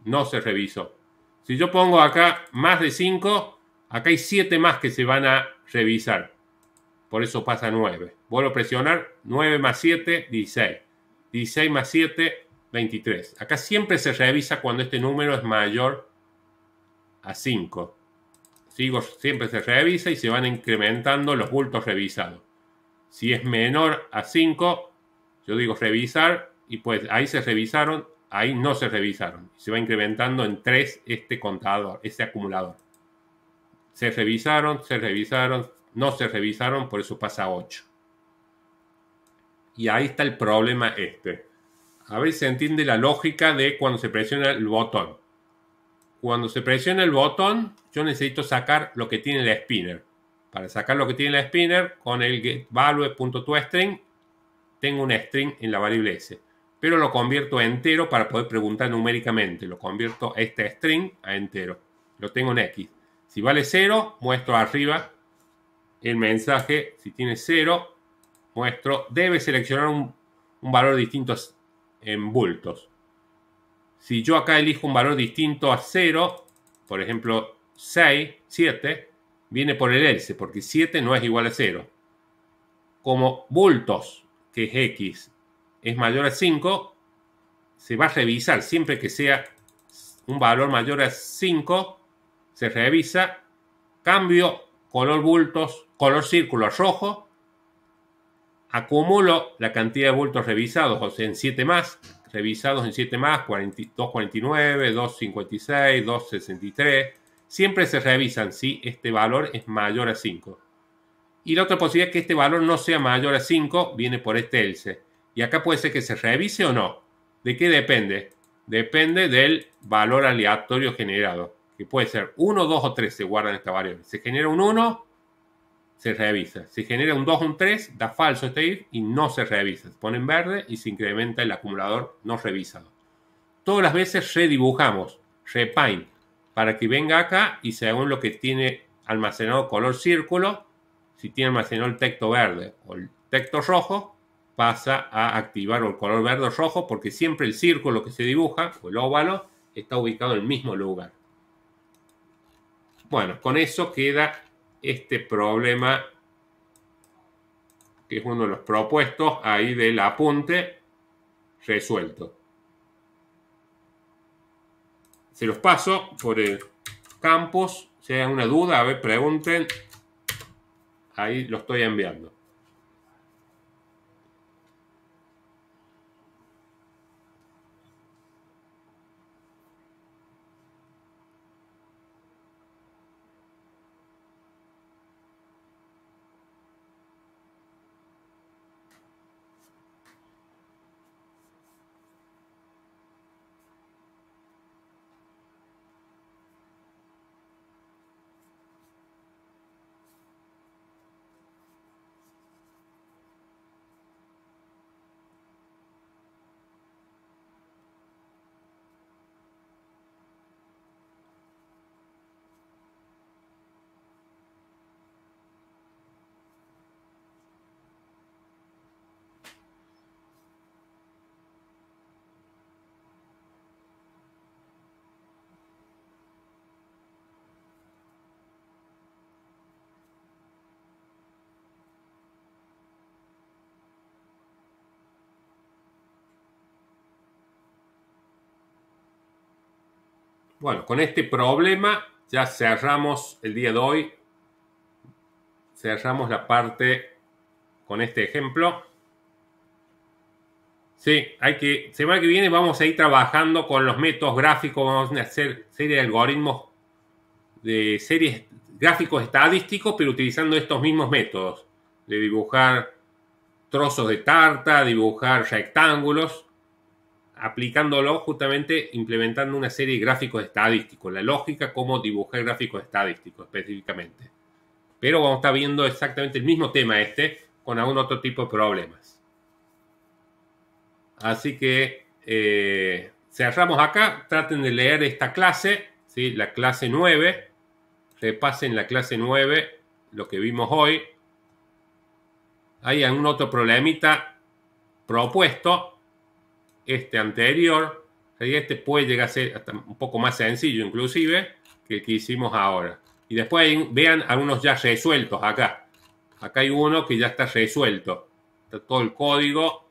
No se revisó. Si yo pongo acá más de 5, acá hay 7 más que se van a revisar. Por eso pasa 9. Vuelvo a presionar. 9 más 7, 16. 16 más 7, 23. Acá siempre se revisa cuando este número es mayor a 5. Siempre se revisa y se van incrementando los bultos revisados. Si es menor a 5, yo digo revisar y pues ahí se revisaron, ahí no se revisaron. Se va incrementando en 3 este contador, este acumulador. Se revisaron, no se revisaron, por eso pasa 8. Y ahí está el problema este. A ver si se entiende la lógica de cuando se presiona el botón. Cuando se presiona el botón, yo necesito sacar lo que tiene la spinner. Para sacar lo que tiene la spinner, con el getValue.toString, tengo un string en la variable s. Pero lo convierto a entero para poder preguntar numéricamente. Lo convierto este string a entero. Lo tengo en x. Si vale 0, muestro arriba el mensaje. Si tiene 0, muestro, debe seleccionar un valor distinto en bultos. Si yo acá elijo un valor distinto a 0, por ejemplo 6, 7, viene por el else, porque 7 no es igual a 0. Como bultos, que es x, es mayor a 5, se va a revisar siempre que sea un valor mayor a 5, se revisa, cambio color bultos, color círculo a rojo, acumulo la cantidad de bultos revisados, o sea, en 7 más, revisados en 7 más, 249, 256, 263. Siempre se revisan si este valor es mayor a 5. Y la otra posibilidad es que este valor no sea mayor a 5, viene por este else. Y acá puede ser que se revise o no. ¿De qué depende? Depende del valor aleatorio generado, que puede ser 1, 2 o 3 se guarda en esta variable. Se genera un 1, se revisa. Se genera un 2 o un 3, da falso este if y no se revisa. Se pone en verde y se incrementa el acumulador no revisado. Todas las veces redibujamos, repaint, para que venga acá y según lo que tiene almacenado color círculo, si tiene almacenado el texto verde o el texto rojo, pasa a activar el color verde o rojo porque siempre el círculo que se dibuja, o el óvalo, está ubicado en el mismo lugar. Bueno, con eso queda este problema, que es uno de los propuestos ahí del apunte, resuelto. Se los paso por el campus. Si hay alguna duda, a ver, pregunten. Ahí lo estoy enviando. Bueno, con este problema ya cerramos el día de hoy. Cerramos la parte con este ejemplo. Sí, semana que viene vamos a ir trabajando con los métodos gráficos, vamos a hacer serie de algoritmos de series gráficos estadísticos, pero utilizando estos mismos métodos de dibujar trozos de tarta, dibujar rectángulos, aplicándolo justamente implementando una serie de gráficos estadísticos, la lógica cómo dibujar gráficos estadísticos específicamente. Pero vamos a estar viendo exactamente el mismo tema con algún otro tipo de problemas. Así que cerramos acá, traten de leer esta clase, ¿sí? La clase 9, repasen la clase 9, lo que vimos hoy. Hay algún otro problemita propuesto, anterior, este puede llegar a ser hasta un poco más sencillo inclusive que el que hicimos ahora. Y después vean algunos ya resueltos acá. Acá hay uno que ya está resuelto. Está todo el código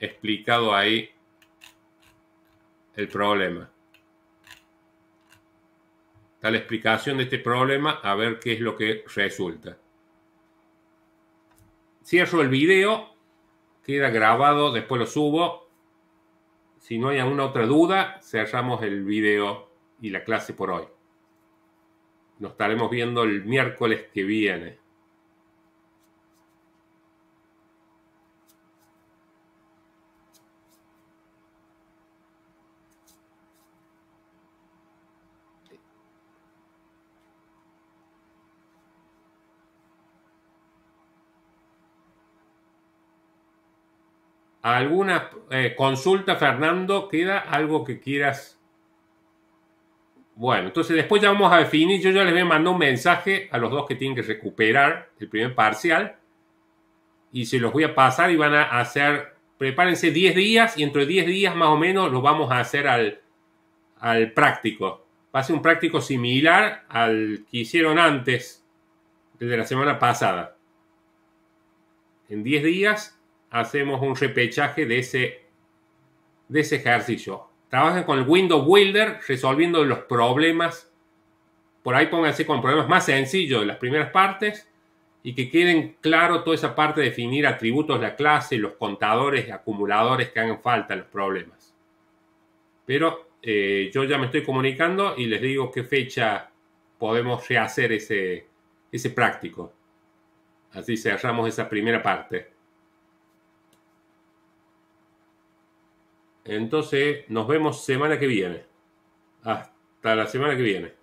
explicado ahí, el problema. Está la explicación de este problema, a ver qué es lo que resulta. Cierro el video, queda grabado, después lo subo. Si no hay alguna otra duda, cerramos el video y la clase por hoy. Nos estaremos viendo el miércoles que viene. ¿Alguna consulta, Fernando? ¿Queda algo que quieras? Bueno, entonces después ya vamos a definir. Yo ya les voy a mandar un mensaje a los dos que tienen que recuperar el primer parcial. Y se los voy a pasar y van a hacer, prepárense 10 días y entre 10 días más o menos lo vamos a hacer al práctico. Va a ser un práctico similar al que hicieron antes, desde la semana pasada. En 10 días hacemos un repechaje de ese ejercicio. Trabajen con el Window Builder resolviendo los problemas. Por ahí pónganse con problemas más sencillos de las primeras partes y que queden claro toda esa parte de definir atributos de la clase, los contadores y acumuladores que hagan falta en los problemas. Pero yo ya me estoy comunicando y les digo qué fecha podemos rehacer ese práctico. Así cerramos esa primera parte. Entonces nos vemos semana que viene. Hasta la semana que viene.